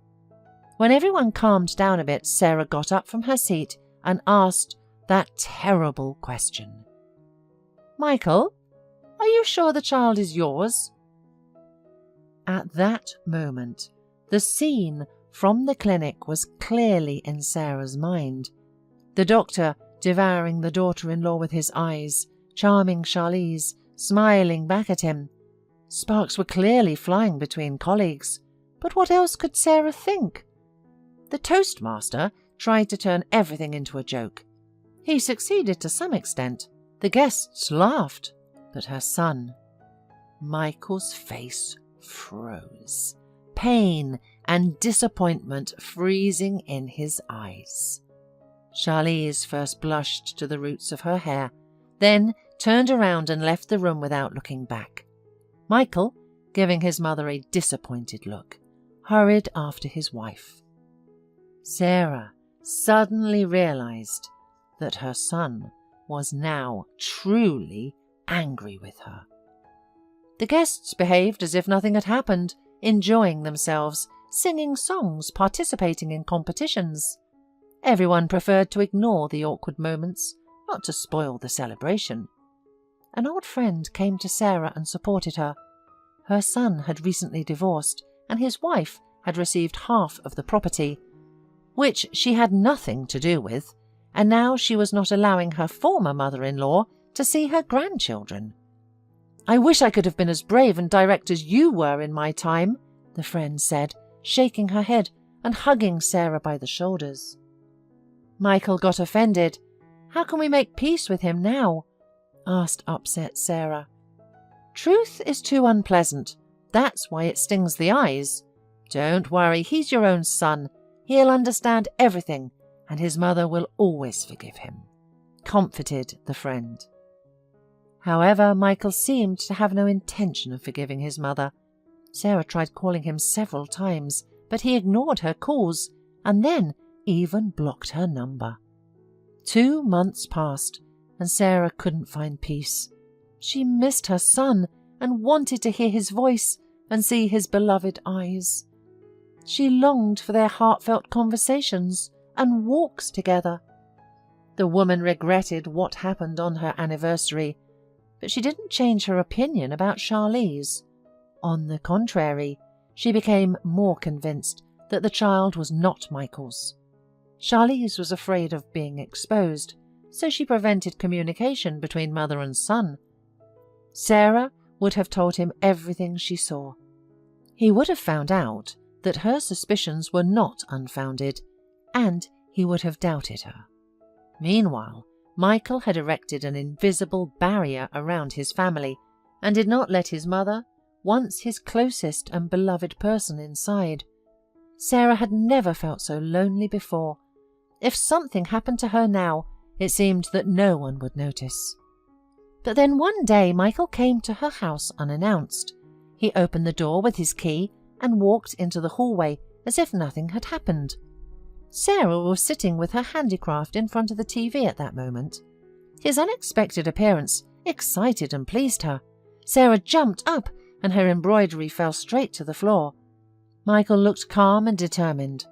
When everyone calmed down a bit, Sarah got up from her seat and asked that terrible question. "Michael, are you sure the child is yours?" At that moment, the scene from the clinic was clearly in Sarah's mind. The doctor devouring the daughter-in-law with his eyes, charming Charlize, smiling back at him. Sparks were clearly flying between colleagues, but what else could Sarah think? The toastmaster tried to turn everything into a joke. He succeeded to some extent. The guests laughed, but her son, Michael's face froze, pain and disappointment freezing in his eyes. Charlize first blushed to the roots of her hair, then turned around and left the room without looking back. Michael, giving his mother a disappointed look, hurried after his wife. Sarah suddenly realized that her son was now truly angry with her. The guests behaved as if nothing had happened, enjoying themselves, singing songs, participating in competitions. Everyone preferred to ignore the awkward moments, not to spoil the celebration. An old friend came to Sarah and supported her. Her son had recently divorced, and his wife had received half of the property, which she had nothing to do with, and now she was not allowing her former mother-in-law to see her grandchildren. "I wish I could have been as brave and direct as you were in my time," the friend said, shaking her head and hugging Sarah by the shoulders. Michael got offended. "How can we make peace with him now?" asked upset Sarah. "Truth is too unpleasant. That's why it stings the eyes. Don't worry, he's your own son. He'll understand everything, and his mother will always forgive him," comforted the friend. However, Michael seemed to have no intention of forgiving his mother. Sarah tried calling him several times, but he ignored her calls and then even blocked her number. 2 months passed, and Sarah couldn't find peace. She missed her son and wanted to hear his voice and see his beloved eyes. She longed for their heartfelt conversations and walks together. The woman regretted what happened on her anniversary, but she didn't change her opinion about Charlize. On the contrary, she became more convinced that the child was not Michael's. Charlize was afraid of being exposed, so she prevented communication between mother and son. Sarah would have told him everything she saw. He would have found out that her suspicions were not unfounded, and he would have doubted her. Meanwhile, Michael had erected an invisible barrier around his family and did not let his mother, once his closest and beloved person, inside. Sarah had never felt so lonely before. If something happened to her now, it seemed that no one would notice. But then one day Michael came to her house unannounced. He opened the door with his key and walked into the hallway as if nothing had happened. Sarah was sitting with her handicraft in front of the TV at that moment. His unexpected appearance excited and pleased her. Sarah jumped up and her embroidery fell straight to the floor. Michael looked calm and determined.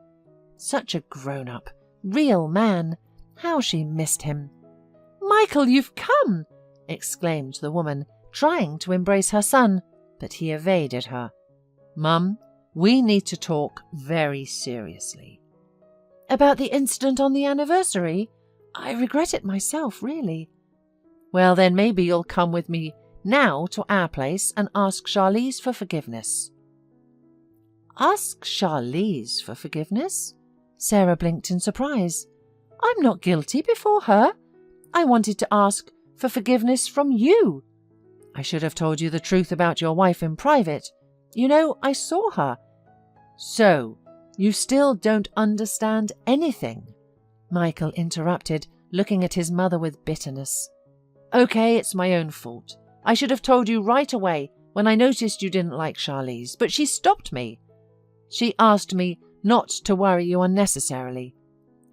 Such a grown-up, real man. How she missed him. "Michael, you've come!" exclaimed the woman, trying to embrace her son, but he evaded her. "Mum, we need to talk very seriously." "About the incident on the anniversary? I regret it myself, really." "Well, then maybe you'll come with me now to our place and ask Charlize for forgiveness." "Ask Charlize for forgiveness?" Sarah blinked in surprise. "I'm not guilty before her. I wanted to ask for forgiveness from you. I should have told you the truth about your wife in private. You know, I saw her." "So, you still don't understand anything?" Michael interrupted, looking at his mother with bitterness. "Okay, it's my own fault. I should have told you right away when I noticed you didn't like Charlize, but she stopped me. She asked me not to worry you unnecessarily,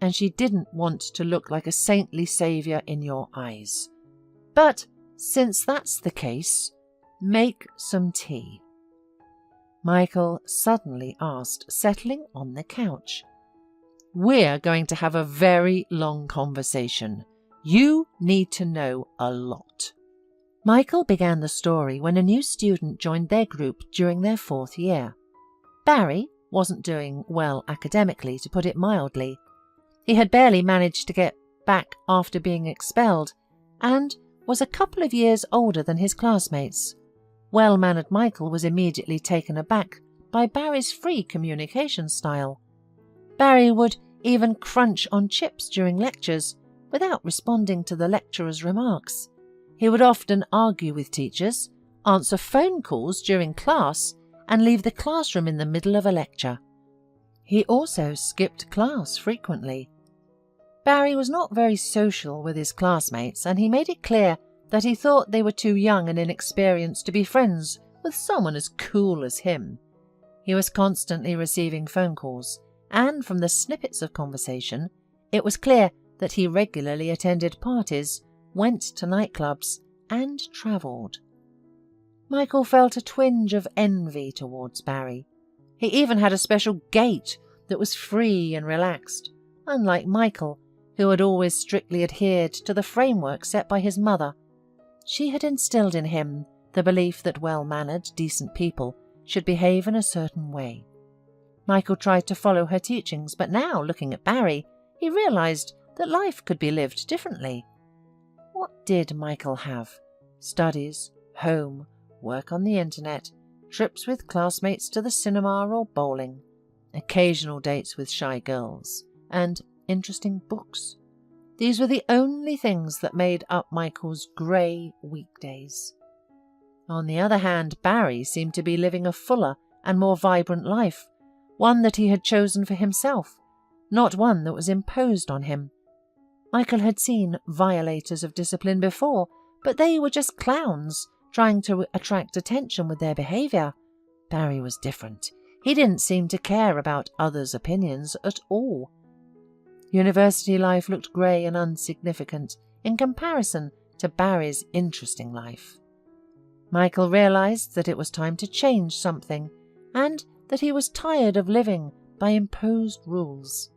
and she didn't want to look like a saintly saviour in your eyes. But since that's the case, make some tea." Michael suddenly asked, settling on the couch. "We're going to have a very long conversation. You need to know a lot." Michael began the story when a new student joined their group during their 4th year. Barry wasn't doing well academically, to put it mildly. He had barely managed to get back after being expelled and was a couple of years older than his classmates. Well-mannered Michael was immediately taken aback by Barry's free communication style. Barry would even crunch on chips during lectures without responding to the lecturer's remarks. He would often argue with teachers, answer phone calls during class, and leave the classroom in the middle of a lecture. He also skipped class frequently. Barry was not very social with his classmates, and he made it clear that he thought they were too young and inexperienced to be friends with someone as cool as him. He was constantly receiving phone calls, and from the snippets of conversation, it was clear that he regularly attended parties, went to nightclubs, and travelled. Michael felt a twinge of envy towards Barry. He even had a special gait that was free and relaxed, unlike Michael, who had always strictly adhered to the framework set by his mother. She had instilled in him the belief that well-mannered, decent people should behave in a certain way. Michael tried to follow her teachings, but now, looking at Barry, he realised that life could be lived differently. What did Michael have? Studies, home, work on the internet, trips with classmates to the cinema or bowling, occasional dates with shy girls, and interesting books. These were the only things that made up Michael's grey weekdays. On the other hand, Barry seemed to be living a fuller and more vibrant life, one that he had chosen for himself, not one that was imposed on him. Michael had seen violators of discipline before, but they were just clowns trying to attract attention with their behaviour. Barry was different. He didn't seem to care about others' opinions at all. University life looked grey and insignificant in comparison to Barry's interesting life. Michael realised that it was time to change something, and that he was tired of living by imposed rules.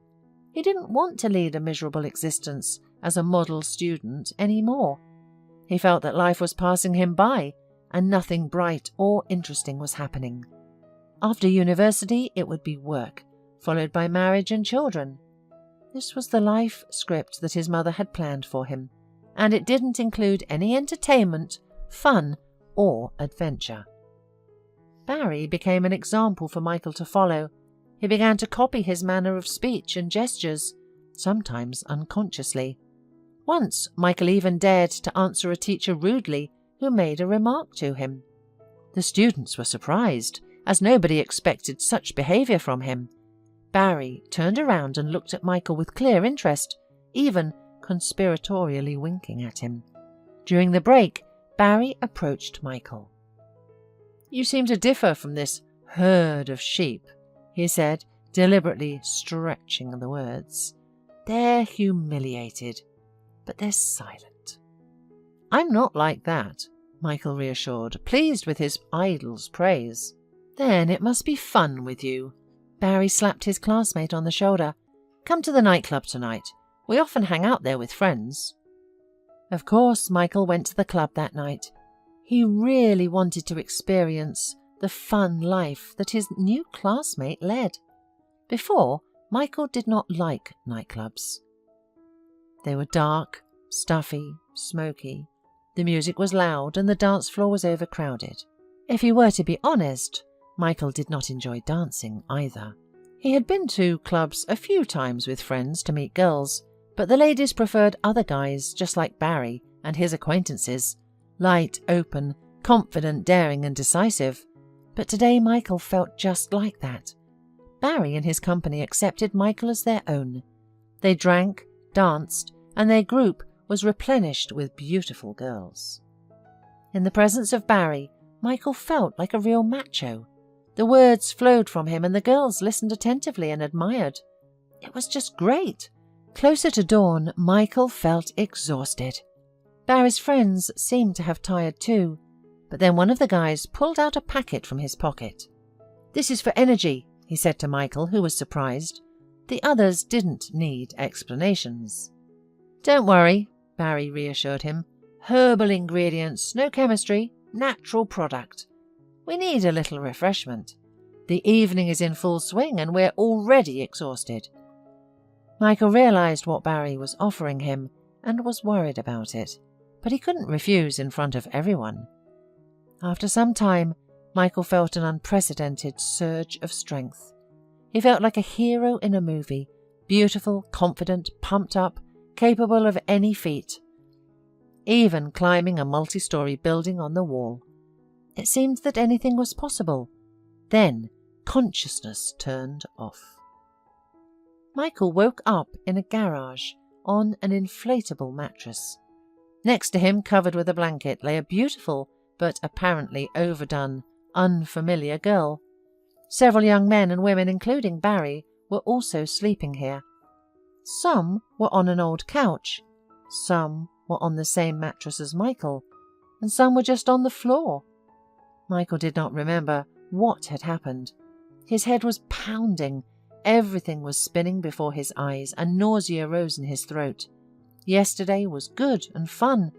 He didn't want to lead a miserable existence as a model student anymore. He felt that life was passing him by, and nothing bright or interesting was happening. After university, it would be work, followed by marriage and children. This was the life script that his mother had planned for him, and it didn't include any entertainment, fun, or adventure. Barry became an example for Michael to follow. He began to copy his manner of speech and gestures, sometimes unconsciously. Once, Michael even dared to answer a teacher rudely who made a remark to him. The students were surprised, as nobody expected such behaviour from him. Barry turned around and looked at Michael with clear interest, even conspiratorially winking at him. During the break, Barry approached Michael. "You seem to differ from this herd of sheep," he said, deliberately stretching the words. "They're humiliated, but they're silent." "I'm not like that," Michael reassured, pleased with his idol's praise. "Then it must be fun with you." Barry slapped his classmate on the shoulder. "Come to the nightclub tonight. We often hang out there with friends." Of course, Michael went to the club that night. He really wanted to experience the fun life that his new classmate led. Before, Michael did not like nightclubs. They were dark, stuffy, smoky. The music was loud and the dance floor was overcrowded. If he were to be honest, Michael did not enjoy dancing either. He had been to clubs a few times with friends to meet girls, but the ladies preferred other guys just like Barry and his acquaintances, light, open, confident, daring and decisive. But today Michael felt just like that. Barry and his company accepted Michael as their own. They drank, danced, and their group was replenished with beautiful girls. In the presence of Barry, Michael felt like a real macho. The words flowed from him and the girls listened attentively and admired. It was just great. Closer to dawn, Michael felt exhausted. Barry's friends seemed to have tired too, but then one of the guys pulled out a packet from his pocket. "This is for energy," he said to Michael, who was surprised. The others didn't need explanations. "Don't worry," Barry reassured him. "Herbal ingredients, no chemistry, natural product. We need a little refreshment. The evening is in full swing and we're already exhausted." Michael realized what Barry was offering him and was worried about it, but he couldn't refuse in front of everyone. After some time, Michael felt an unprecedented surge of strength. He felt like a hero in a movie, beautiful, confident, pumped up, capable of any feat, even climbing a multi-story building on the wall. It seemed that anything was possible. Then consciousness turned off. Michael woke up in a garage on an inflatable mattress. Next to him, covered with a blanket, lay a beautiful but apparently overdone, unfamiliar girl. Several young men and women, including Barry, were also sleeping here. Some were on an old couch, some were on the same mattress as Michael, and some were just on the floor. Michael did not remember what had happened. His head was pounding, everything was spinning before his eyes, and nausea rose in his throat. Yesterday was good and fun,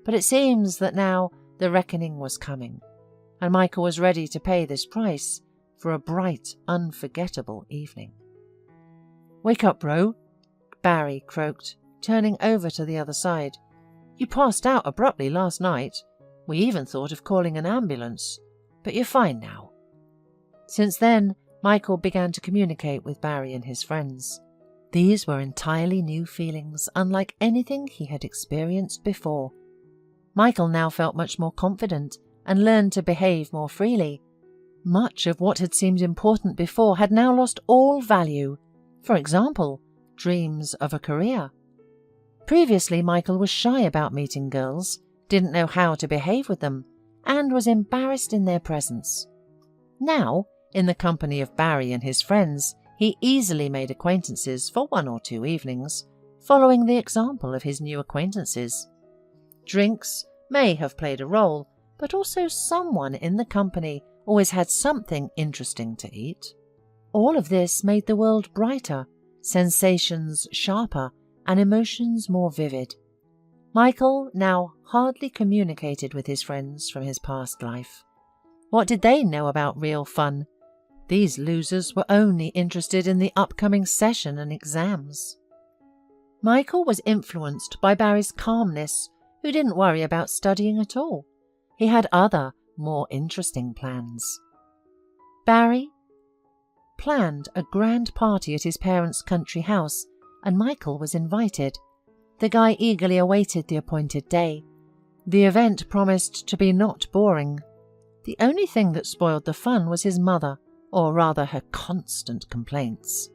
but it seems that now the reckoning was coming, and Michael was ready to pay this price for a bright, unforgettable evening. "Wake up, bro," Barry croaked, turning over to the other side. "You passed out abruptly last night. We even thought of calling an ambulance, but you're fine now." Since then, Michael began to communicate with Barry and his friends. These were entirely new feelings, unlike anything he had experienced before. Michael now felt much more confident and learned to behave more freely. Much of what had seemed important before had now lost all value. For example, dreams of a career. Previously, Michael was shy about meeting girls, didn't know how to behave with them, and was embarrassed in their presence. Now, in the company of Barry and his friends, he easily made acquaintances for 1 or 2 evenings, following the example of his new acquaintances. Drinks may have played a role, but also someone in the company always had something interesting to eat. All of this made the world brighter, sensations sharper, and emotions more vivid. Michael now hardly communicated with his friends from his past life. What did they know about real fun? These losers were only interested in the upcoming session and exams. Michael was influenced by Barry's calmness, who didn't worry about studying at all. He had other, more interesting plans. Barry planned a grand party at his parents' country house, and Michael was invited. The guy eagerly awaited the appointed day. The event promised to be not boring. The only thing that spoiled the fun was his mother, or rather her constant complaints.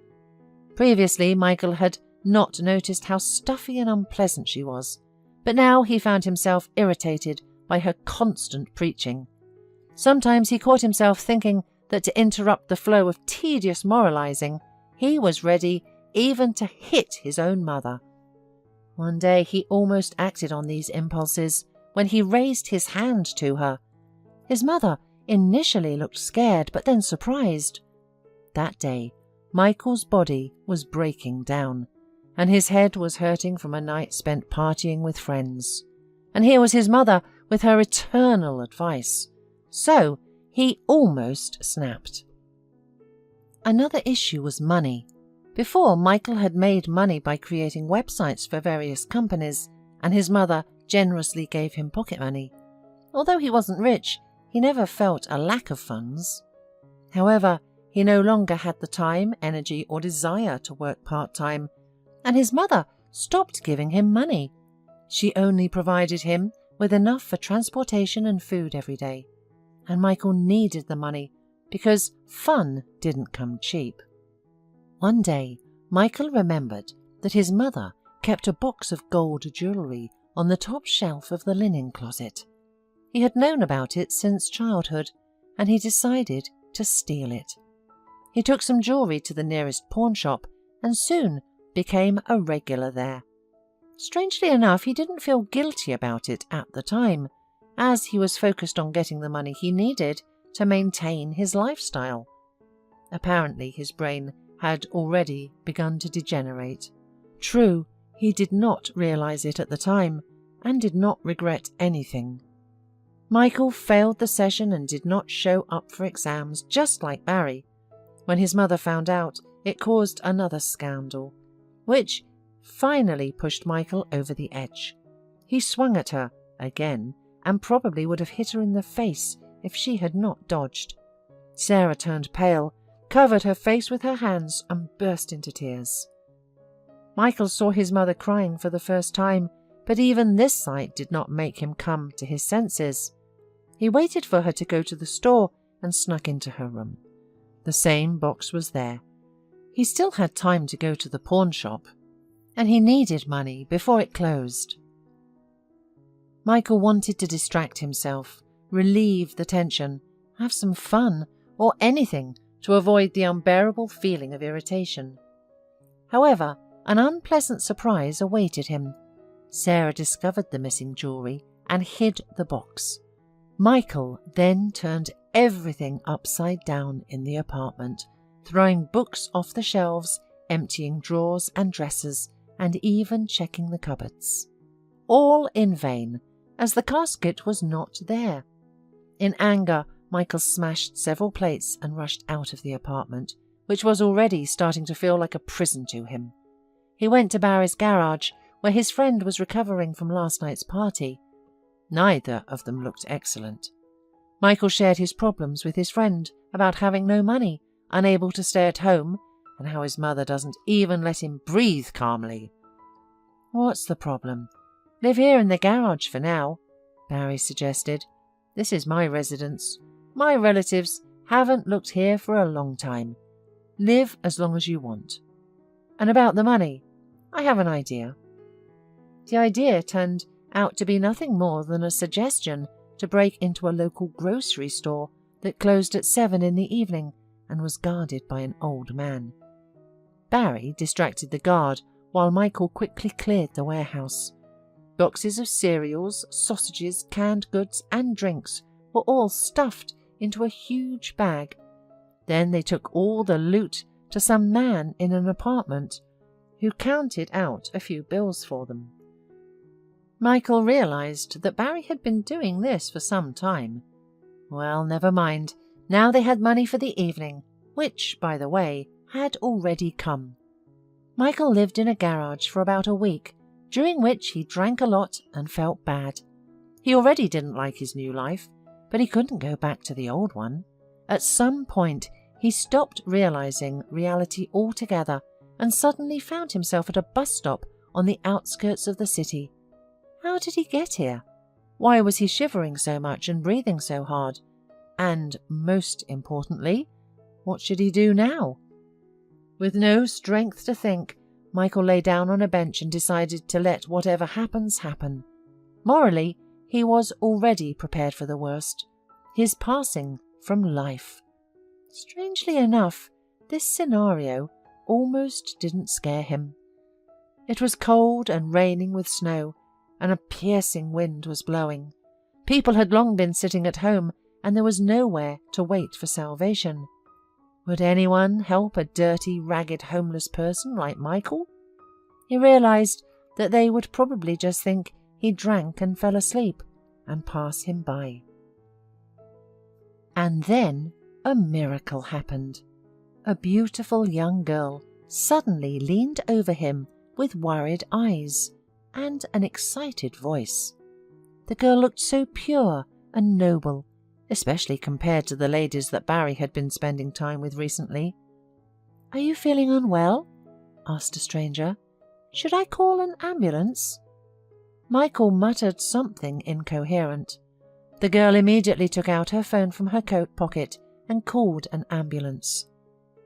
Previously, Michael had not noticed how stuffy and unpleasant she was, but now he found himself irritated by her constant preaching. Sometimes he caught himself thinking that to interrupt the flow of tedious moralizing, he was ready even to hit his own mother. One day he almost acted on these impulses when he raised his hand to her. His mother initially looked scared, but then surprised. That day, Michael's body was breaking down, and his head was hurting from a night spent partying with friends. And here was his mother with her eternal advice. So he almost snapped. Another issue was money. Before, Michael had made money by creating websites for various companies, and his mother generously gave him pocket money. Although he wasn't rich, he never felt a lack of funds. However, he no longer had the time, energy, or desire to work part-time, and his mother stopped giving him money. She only provided him with enough for transportation and food every day. And Michael needed the money because fun didn't come cheap. One day, Michael remembered that his mother kept a box of gold jewellery on the top shelf of the linen closet. He had known about it since childhood, and he decided to steal it. He took some jewellery to the nearest pawn shop and soon became a regular there. Strangely enough, he didn't feel guilty about it at the time, as he was focused on getting the money he needed to maintain his lifestyle. Apparently, his brain had already begun to degenerate. True, he did not realise it at the time and did not regret anything. Michael failed the session and did not show up for exams, just like Barry. When his mother found out, it caused another scandal, which finally pushed Michael over the edge. He swung at her again and probably would have hit her in the face if she had not dodged. Sarah turned pale, covered her face with her hands and burst into tears. Michael saw his mother crying for the first time, but even this sight did not make him come to his senses. He waited for her to go to the store and snuck into her room. The same box was there. He still had time to go to the pawn shop, and he needed money before it closed. Michael wanted to distract himself, relieve the tension, have some fun, or anything to avoid the unbearable feeling of irritation. However, an unpleasant surprise awaited him. Sarah discovered the missing jewellery and hid the box. Michael then turned everything upside down in the apartment, throwing books off the shelves, emptying drawers and dressers, and even checking the cupboards. All in vain, as the casket was not there. In anger, Michael smashed several plates and rushed out of the apartment, which was already starting to feel like a prison to him. He went to Barry's garage, where his friend was recovering from last night's party. Neither of them looked excellent. Michael shared his problems with his friend about having no money, unable to stay at home, and how his mother doesn't even let him breathe calmly. "What's the problem? Live here in the garage for now," Barry suggested. "This is my residence. My relatives haven't looked here for a long time. Live as long as you want. And about the money, I have an idea." The idea turned out to be nothing more than a suggestion to break into a local grocery store that closed at 7 in the evening and was guarded by an old man. Barry distracted the guard while Michael quickly cleared the warehouse. Boxes of cereals, sausages, canned goods and drinks were all stuffed into a huge bag. Then they took all the loot to some man in an apartment, who counted out a few bills for them. Michael realized that Barry had been doing this for some time. Well, never mind. Now they had money for the evening, which, by the way, had already come. Michael lived in a garage for about a week, during which he drank a lot and felt bad. He already didn't like his new life, but he couldn't go back to the old one. At some point, he stopped realizing reality altogether and suddenly found himself at a bus stop on the outskirts of the city. How did he get here? Why was he shivering so much and breathing so hard? And, most importantly, what should he do now? With no strength to think, Michael lay down on a bench and decided to let whatever happens happen. Morally, he was already prepared for the worst, his passing from life. Strangely enough, this scenario almost didn't scare him. It was cold and raining with snow, and a piercing wind was blowing. People had long been sitting at home, and there was nowhere to wait for salvation. Would anyone help a dirty, ragged, homeless person like Michael? He realized that they would probably just think he drank and fell asleep and pass him by. And then a miracle happened. A beautiful young girl suddenly leaned over him with worried eyes and an excited voice. The girl looked so pure and noble, especially compared to the ladies that Barry had been spending time with recently. "Are you feeling unwell?" asked a stranger. "Should I call an ambulance?" Michael muttered something incoherent. The girl immediately took out her phone from her coat pocket and called an ambulance.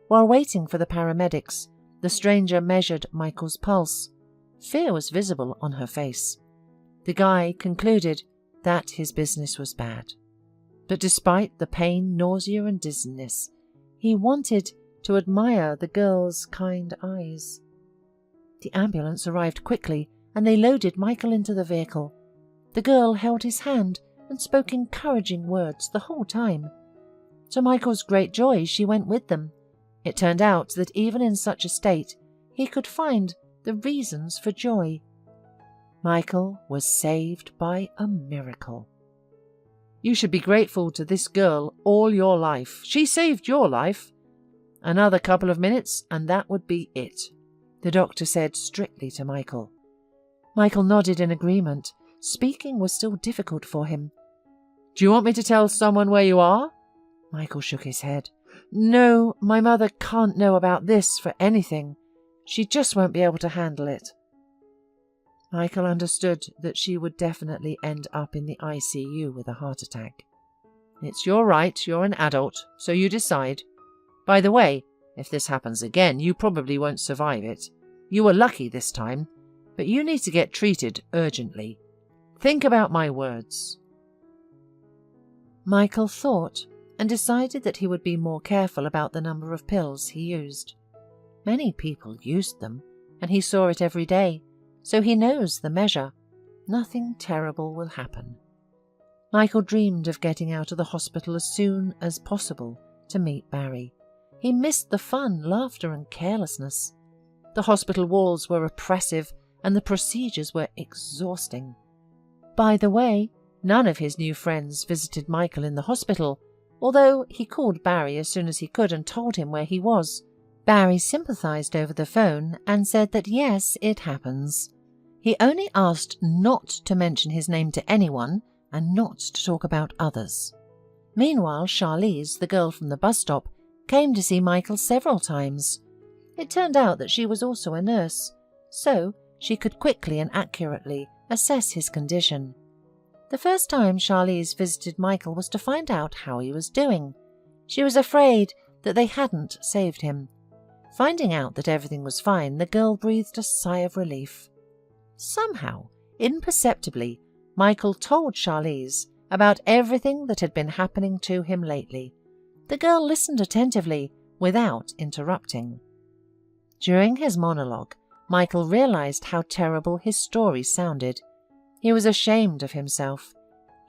While waiting for the paramedics, the stranger measured Michael's pulse. Fear was visible on her face. The guy concluded that his business was bad. But despite the pain, nausea and dizziness, he wanted to admire the girl's kind eyes. The ambulance arrived quickly and they loaded Michael into the vehicle. The girl held his hand and spoke encouraging words the whole time. To Michael's great joy, she went with them. It turned out that even in such a state, he could find the reasons for joy. Michael was saved by a miracle. You should be grateful to this girl all your life. She saved your life. Another couple of minutes and that would be it, the doctor said strictly to Michael. Michael nodded in agreement. Speaking was still difficult for him. Do you want me to tell someone where you are? Michael shook his head. No, my mother can't know about this for anything. She just won't be able to handle it. Michael understood that she would definitely end up in the ICU with a heart attack. It's your right, you're an adult, so you decide. By the way, if this happens again, you probably won't survive it. You were lucky this time, but you need to get treated urgently. Think about my words. Michael thought and decided that he would be more careful about the number of pills he used. Many people used them, and he saw it every day, so he knows the measure. Nothing terrible will happen. Michael dreamed of getting out of the hospital as soon as possible to meet Barry. He missed the fun, laughter and carelessness. The hospital walls were oppressive and the procedures were exhausting. By the way, none of his new friends visited Michael in the hospital, although he called Barry as soon as he could and told him where he was. Barry sympathized over the phone and said that yes, it happens. He only asked not to mention his name to anyone and not to talk about others. Meanwhile, Charlize, the girl from the bus stop, came to see Michael several times. It turned out that she was also a nurse, so she could quickly and accurately assess his condition. The first time Charlize visited Michael was to find out how he was doing. She was afraid that they hadn't saved him. Finding out that everything was fine, the girl breathed a sigh of relief. Somehow, imperceptibly, Michael told Charlize about everything that had been happening to him lately. The girl listened attentively, without interrupting. During his monologue, Michael realized how terrible his story sounded. He was ashamed of himself.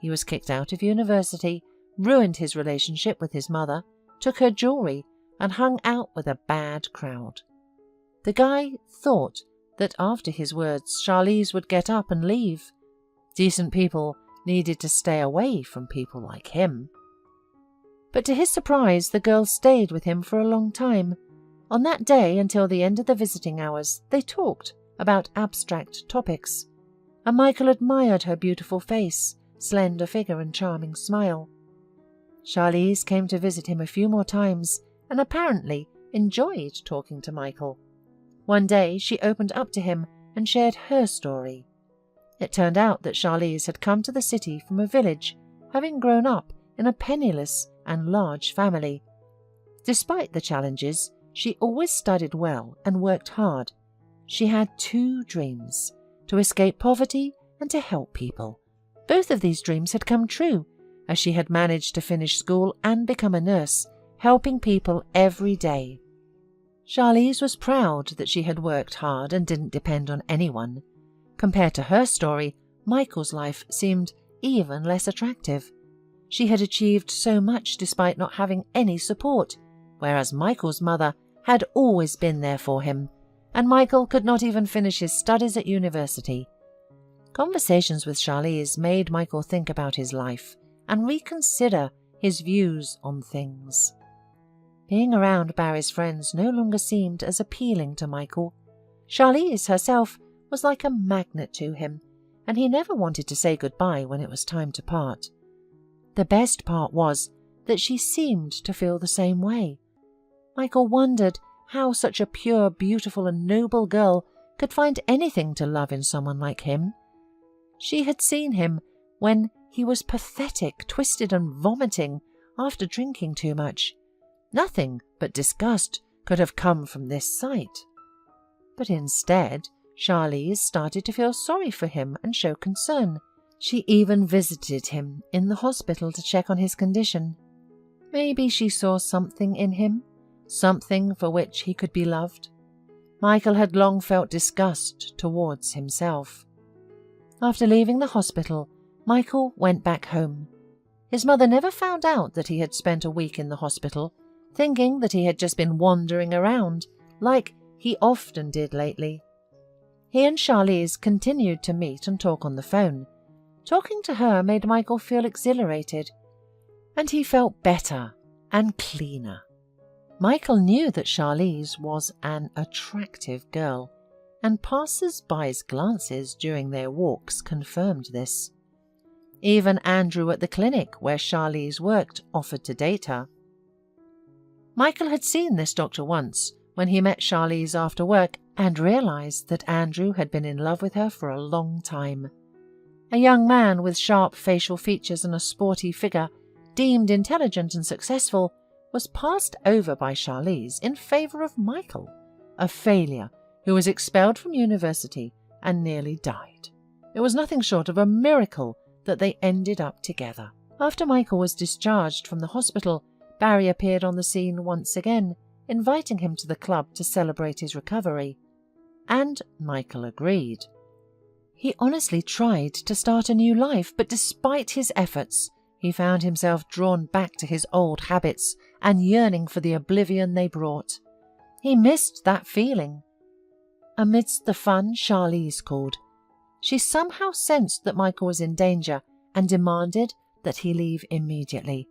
He was kicked out of university, ruined his relationship with his mother, took her jewelry, and hung out with a bad crowd. The guy thought that after his words, Charlize would get up and leave. Decent people needed to stay away from people like him. But to his surprise, the girl stayed with him for a long time. On that day, until the end of the visiting hours, they talked about abstract topics, and Michael admired her beautiful face, slender figure and charming smile. Charlize came to visit him a few more times and apparently enjoyed talking to Michael. One day she opened up to him and shared her story. It turned out that Charlize had come to the city from a village, having grown up in a penniless and large family. Despite the challenges, she always studied well and worked hard. She had two dreams: to escape poverty and to help people. Both of these dreams had come true, as she had managed to finish school and become a nurse, helping people every day. Charlize was proud that she had worked hard and didn't depend on anyone. Compared to her story, Michael's life seemed even less attractive. She had achieved so much despite not having any support, whereas Michael's mother had always been there for him, and Michael could not even finish his studies at university. Conversations with Charlize made Michael think about his life and reconsider his views on things. Being around Barry's friends no longer seemed as appealing to Michael. Charlize herself was like a magnet to him, and he never wanted to say goodbye when it was time to part. The best part was that she seemed to feel the same way. Michael wondered how such a pure, beautiful and noble girl could find anything to love in someone like him. She had seen him when he was pathetic, twisted and vomiting after drinking too much. Nothing but disgust could have come from this sight. But instead, Charlize started to feel sorry for him and show concern. She even visited him in the hospital to check on his condition. Maybe she saw something in him, something for which he could be loved. Michael had long felt disgust towards himself. After leaving the hospital, Michael went back home. His mother never found out that he had spent a week in the hospital, thinking that he had just been wandering around, like he often did lately. He and Charlize continued to meet and talk on the phone. Talking to her made Michael feel exhilarated, and he felt better and cleaner. Michael knew that Charlize was an attractive girl, and passers-by's glances during their walks confirmed this. Even Andrew at the clinic where Charlize worked offered to date her. Michael had seen this doctor once when he met Charlize after work and realized that Andrew had been in love with her for a long time. A young man with sharp facial features and a sporty figure, deemed intelligent and successful, was passed over by Charlize in favour of Michael, a failure who was expelled from university and nearly died. It was nothing short of a miracle that they ended up together. After Michael was discharged from the hospital, Barry appeared on the scene once again, inviting him to the club to celebrate his recovery. And Michael agreed. He honestly tried to start a new life, but despite his efforts, he found himself drawn back to his old habits and yearning for the oblivion they brought. He missed that feeling. Amidst the fun, Charlize called. She somehow sensed that Michael was in danger and demanded that he leave immediately.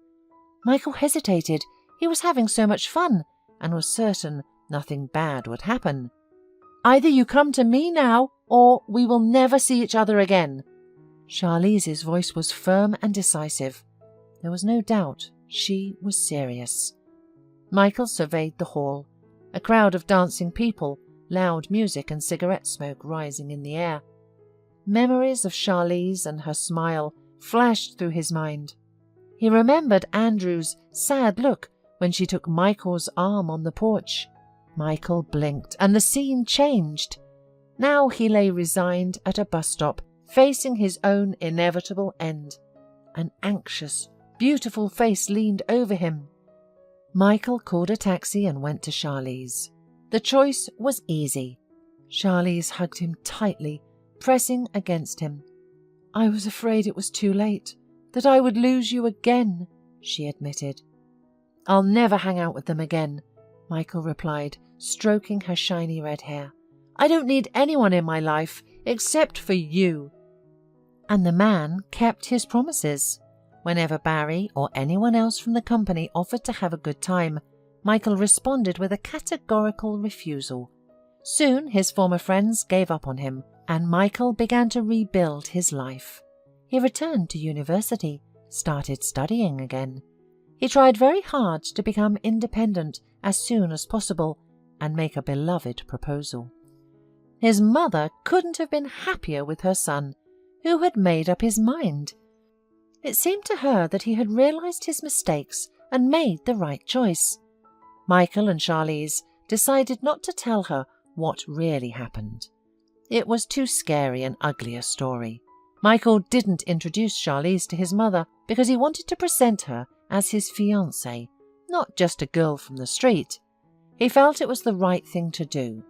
Michael hesitated. He was having so much fun and was certain nothing bad would happen. "Either you come to me now, or we will never see each other again." Charlize's voice was firm and decisive. There was no doubt she was serious. Michael surveyed the hall, a crowd of dancing people, loud music and cigarette smoke rising in the air. Memories of Charlize and her smile flashed through his mind. He remembered Andrew's sad look when she took Michael's arm on the porch. Michael blinked, and the scene changed. Now he lay resigned at a bus stop, facing his own inevitable end. An anxious, beautiful face leaned over him. Michael called a taxi and went to Charlize. The choice was easy. Charlize hugged him tightly, pressing against him. "I was afraid it was too late, that I would lose you again," she admitted. "I'll never hang out with them again," Michael replied, stroking her shiny red hair. "I don't need anyone in my life except for you." And the man kept his promises. Whenever Barry or anyone else from the company offered to have a good time, Michael responded with a categorical refusal. Soon his former friends gave up on him, and Michael began to rebuild his life. He returned to university, started studying again. He tried very hard to become independent as soon as possible and make a beloved proposal. His mother couldn't have been happier with her son, who had made up his mind. It seemed to her that he had realized his mistakes and made the right choice. Michael and Charlize decided not to tell her what really happened. It was too scary and ugly a story. Michael didn't introduce Charlize to his mother because he wanted to present her as his fiancée, not just a girl from the street. He felt it was the right thing to do.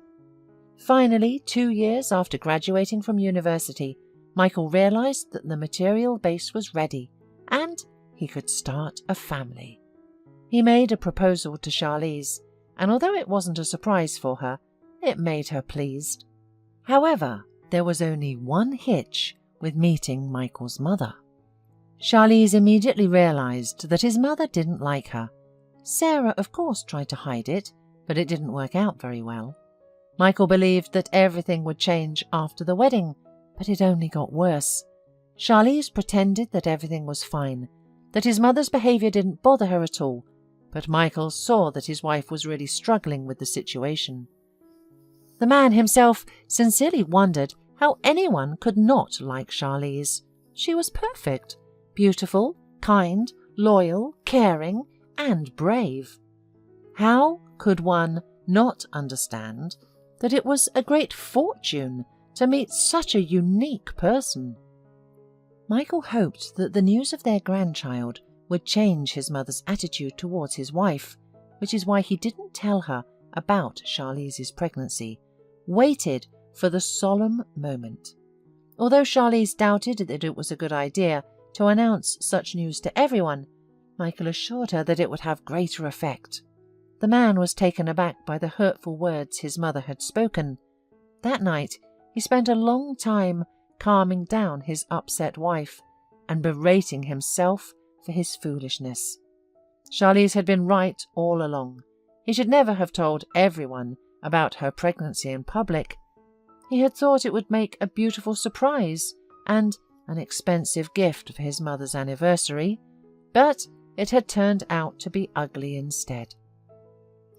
Finally, 2 years after graduating from university, Michael realized that the material base was ready and he could start a family. He made a proposal to Charlize, and although it wasn't a surprise for her, it made her pleased. However, there was only one hitch with meeting Michael's mother. Charlize immediately realized that his mother didn't like her. Sarah, of course, tried to hide it, but it didn't work out very well. Michael believed that everything would change after the wedding, but it only got worse. Charlize pretended that everything was fine, that his mother's behaviour didn't bother her at all, but Michael saw that his wife was really struggling with the situation. The man himself sincerely wondered how anyone could not like Charlize. She was perfect, beautiful, kind, loyal, caring, and brave. How could one not understand that it was a great fortune to meet such a unique person? Michael hoped that the news of their grandchild would change his mother's attitude towards his wife, which is why he didn't tell her about Charlize's pregnancy, waited for the solemn moment. Although Charlize doubted that it was a good idea to announce such news to everyone, Michael assured her that it would have greater effect. The man was taken aback by the hurtful words his mother had spoken. That night, he spent a long time calming down his upset wife and berating himself for his foolishness. Charlize had been right all along. He should never have told everyone about her pregnancy in public. He had thought it would make a beautiful surprise and an expensive gift for his mother's anniversary, but it had turned out to be ugly instead.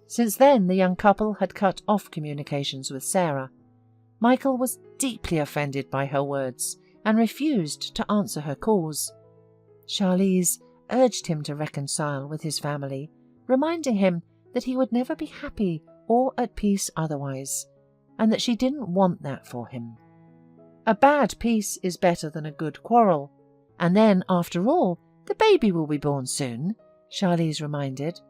Since then, the young couple had cut off communications with Sarah. Michael was deeply offended by her words and refused to answer her calls. Charlize urged him to reconcile with his family, reminding him that he would never be happy or at peace otherwise, and that she didn't want that for him. A bad peace is better than a good quarrel, and then, after all, the baby will be born soon, Charlize reminded.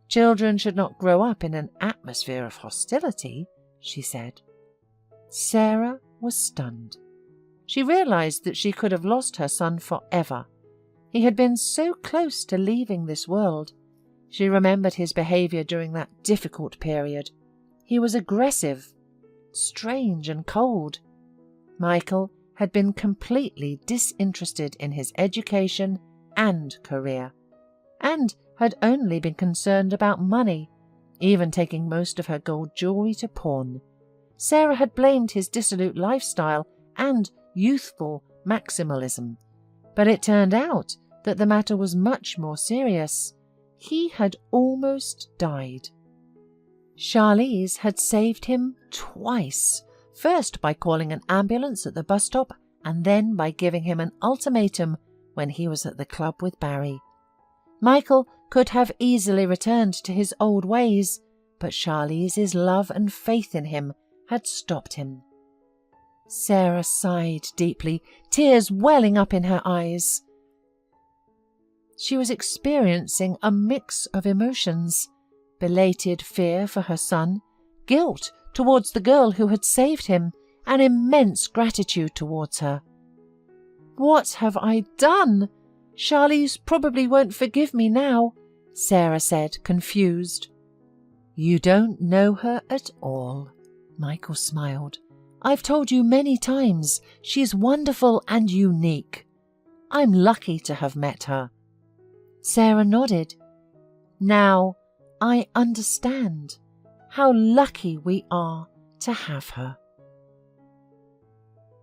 Children should not grow up in an atmosphere of hostility, she said. Sarah was stunned. She realized that she could have lost her son forever. He had been so close to leaving this world. She remembered his behavior during that difficult period. He was aggressive, strange and cold. Michael had been completely disinterested in his education and career, and had only been concerned about money, even taking most of her gold jewelry to pawn. Sarah had blamed his dissolute lifestyle and youthful maximalism, but it turned out that the matter was much more serious. He had almost died. Charlize had saved him twice, first by calling an ambulance at the bus stop and then by giving him an ultimatum when he was at the club with Barry. Michael could have easily returned to his old ways, but Charlize's love and faith in him had stopped him. Sarah sighed deeply, tears welling up in her eyes. She was experiencing a mix of emotions: belated fear for her son, guilt towards the girl who had saved him, and immense gratitude towards her. "What have I done? Charlize probably won't forgive me now," Sarah said, confused. "You don't know her at all," Michael smiled. "I've told you many times, she's wonderful and unique. I'm lucky to have met her." Sarah nodded. "Now I understand how lucky we are to have her."